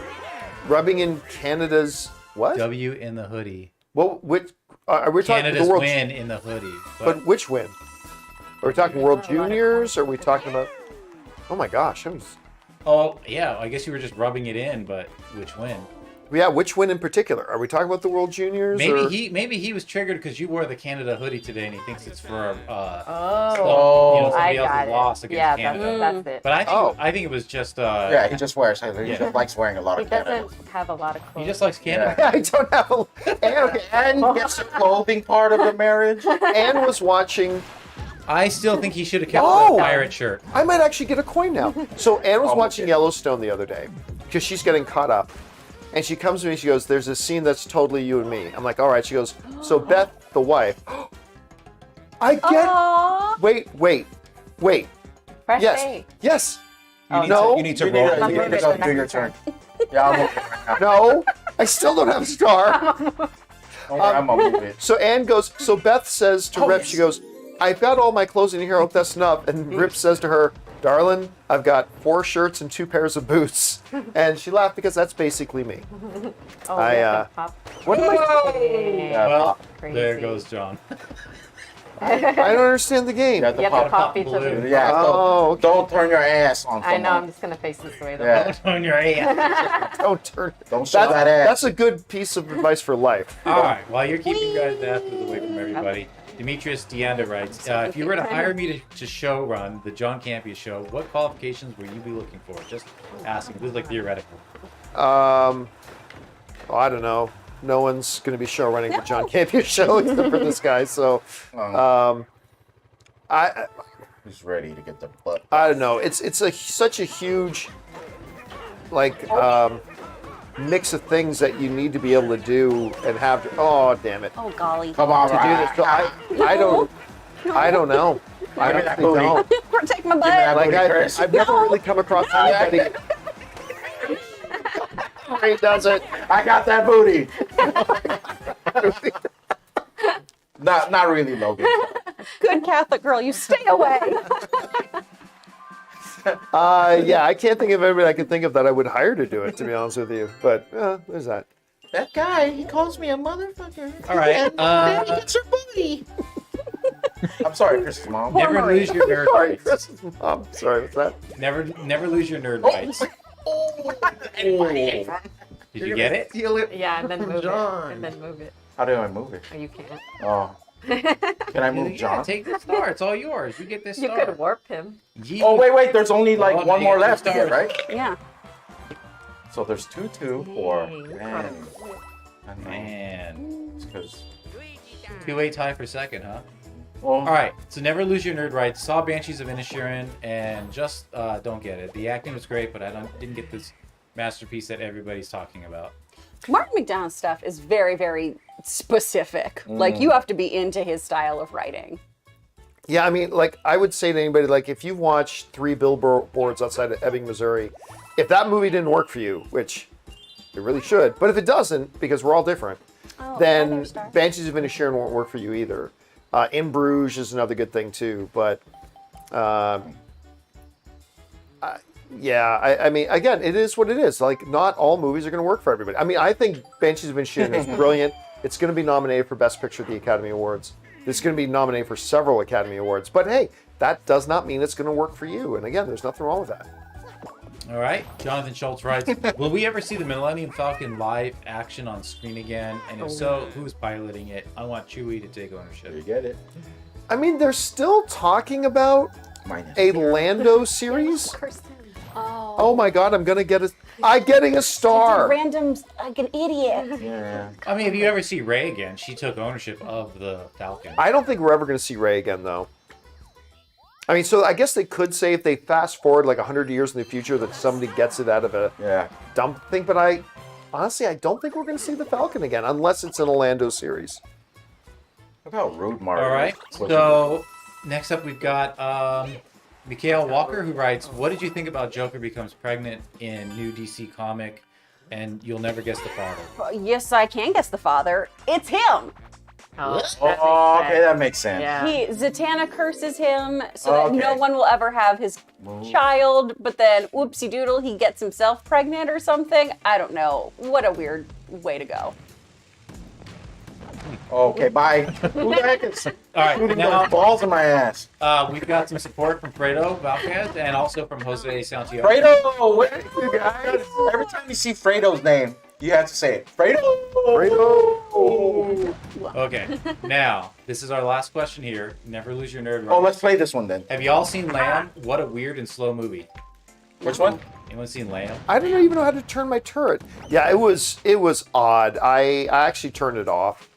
Rubbing in Canada's what? W in the hoodie. Well, which are we talking Canada's the world win in the hoodie. But which win? Are we talking World Juniors? Or are we talking about? Oh my gosh! Oh yeah, I guess you were just rubbing it in, but which win? Yeah, which win in particular? Are we talking about the World Juniors? Maybe he was triggered because you wore the Canada hoodie today, and he thinks it's for I somebody else's got loss it. against Yeah, Canada. that's it. But I think it was just he just wears. He just likes wearing a lot He of Canada. doesn't have a lot of he clothes. just likes Canada. I don't have And gets the clothing part of the marriage. Anne was watching. I still think he should have kept the pirate shirt. I might actually get a coin now. So Anne was watching Yellowstone the other day because she's getting caught up. And she comes to me, she goes, there's a scene that's totally you and me. I'm like, all right. She goes, so Beth, the wife. I get... Aww. Wait. Fresh Yes. day. Yes. You need to roll. You need to go do your turn. Yeah, I'm okay right now. No. I still don't have a star. I'm gonna move it. So Anne goes, so Beth says to Rip, she goes, I've got all my clothes in here. I hope that's enough. And Rip says to her, darling, I've got 4 shirts and 2 pairs of boots. And she laughed because that's basically me. Oh, What am I? Well, Crazy. there goes John. I don't understand the game. You have to You have to pop. pop each balloon. other. Yeah, Oh, okay. don't turn your ass on someone. I know, I'm just going to face this way. Though. Yeah. On your ass. Don't turn. Don't show that ass. That's a good piece of advice for life. All right, while you're keeping guys' asses away from everybody, Demetrius Deanda writes, if you were to hire me to show run the John Campea Show, what qualifications would you be looking for? Just asking. This is like theoretical. I don't know. No one's going to be show running the John Campea Show except for this guy. So, He's ready to get the butt. I don't know. It's such a huge mix of things that you need to be able to do and have. Oh, damn it! Oh, golly. Come on, To do this, so I don't know. I Give me that honestly booty. don't. Protect my butt. that Like booty, Chris. I've never really come across anybody. He does it. I got that booty. Not really, Logan. Good Catholic girl, you stay away. Yeah, I can't think of anybody I could think of that I would hire to do it, to be honest with you. But there's that. That guy, he calls me a motherfucker. All right. And he gets her booty. I'm sorry, Chris's mom. Never lose your nerd Sorry, rights. Chris's mom. Sorry, what's that? Never lose your nerd rights. Did you get it? Steal it. Yeah, and then from move John. it. And then move it. How do I move it? Oh, you can't. Oh. Can I move Yeah, John? take the star. It's all yours. You get this You star. could warp him. Oh, wait. There's only like Oh, one now more you get left two here, stars. right? Yeah. So there's 2, 2, 4. Dang, you Man. caught him. I know. Man. It's 'cause- 2-way tie for second, huh? Well, All right, so never lose your nerd rights. Saw Banshees of Inisherin and just don't get it. The acting was great, but didn't get this masterpiece that everybody's talking about. Martin McDonagh's stuff is very, very specific. Like, you have to be into his style of writing. Yeah, I mean, like, I would say to anybody, like, if you've watched 3 billboards outside of Ebbing, Missouri, if that movie didn't work for you, which it really should, but if it doesn't, because we're all different, then Banshees of Inisherin won't work for you either. In Bruges is another good thing too, but yeah, I mean, again, it is what it is. Like, not all movies are going to work for everybody. I mean, I think Banshees of Inisherin is brilliant. It's going to be nominated for Best Picture at the Academy Awards. It's going to be nominated for several Academy Awards. But hey, that does not mean it's going to work for you. And again, there's nothing wrong with that. All right, Jonathan Schultz writes, will we ever see the Millennium Falcon live action on screen again? And if so, who's piloting it? I want Chewie to take you ownership. get it. I mean, they're still talking about Minus. a Lando series. Kirsten. Oh my God, I'm getting a star. Random, like an idiot. Yeah. I mean, if you ever see Rey again, she took ownership of the Falcon. I don't think we're ever going to see Rey again, though. I mean, so I guess they could say if they fast forward like 100 years in the future that somebody gets it out of a Yeah. dumb thing, but honestly, I don't think we're going to see the Falcon again unless it's an Orlando series. Look how rude Mario All right, is. so next up we've got Mikhail Walker, who writes, what did you think about Joker becomes pregnant in new DC comic and you'll never guess the father? Yes, I can guess the father. It's him. Oh, Oh, okay, that makes sense. Yeah. Zatanna curses him so that Okay. no one will ever have his child, but then whoopsie doodle, he gets himself pregnant or something. I don't know. What a weird way to go. Okay, bye. Who the heck is All right, shooting now those balls in my ass? we've got some support from Fredo Valquez and also from Jose Santiago. Fredo! Where are you guys? Every time you see Fredo's name, you have to say it. Fredo! Fredo! Okay, now, this is our last question here. Never lose your nerd Oh, rights. let's play this one then. Have y'all seen Lamb? What a weird and slow movie. Which one? Anyone seen Lamb? I don't even know how to turn my turret. Yeah, it was odd. I actually turned it off.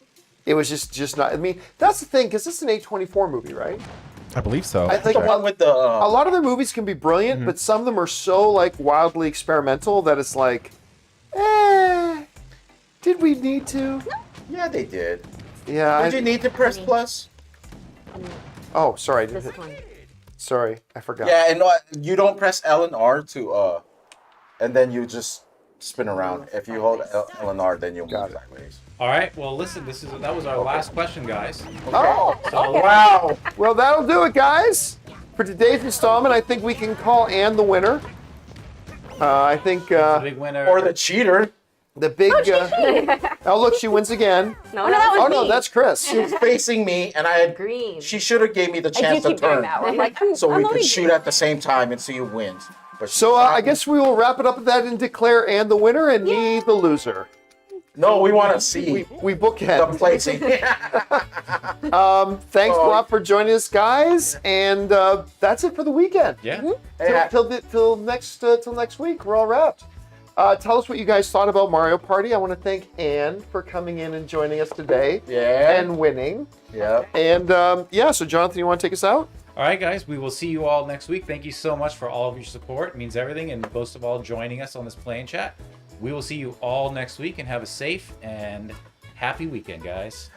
It was just not. I mean, that's the thing, because this is an A24 movie, right? I believe so. I think The one with the... a lot of their movies can be brilliant, but some of them are so like wildly experimental that it's like, did we need to? Yeah, they did. Yeah. Did you need to press plus? Oh, sorry. I didn't This hit- one. Sorry, I forgot. Yeah, and you don't press L and R to, and then you just spin around. If you hold L and R, then you'll Got move it. sideways. All right, well, listen, that was our last question, guys. Oh, So, wow. Well, that'll do it, guys. For today's installment, I think we can call Ann the winner. I think the big winner. Or the cheater. the big. Oh, look, she wins again. No, that was Oh no, me. that's Chris. She was facing me, and I had Green. She should have gave me the I chance do to keep doing turn, that. Where I'm like, so I'm we only could shoot at the same time and see who wins. But So I guess we will wrap it up with that and declare Ann the winner and me the loser. no, we want to see We the bookend. placing. Thanks a lot for joining us, guys, and that's it for the weekend. Yeah. Till next week, we're all wrapped. Tell us what you guys thought about Mario Party. I want to thank Ann for coming in and joining us today Yeah. and winning. Yeah. And so Jonathan, you want to take us out? All right, guys, we will see you all next week. Thank you so much for all of your support. It means everything, and most of all, joining us on this play and chat. We will see you all next week, and have a safe and happy weekend, guys.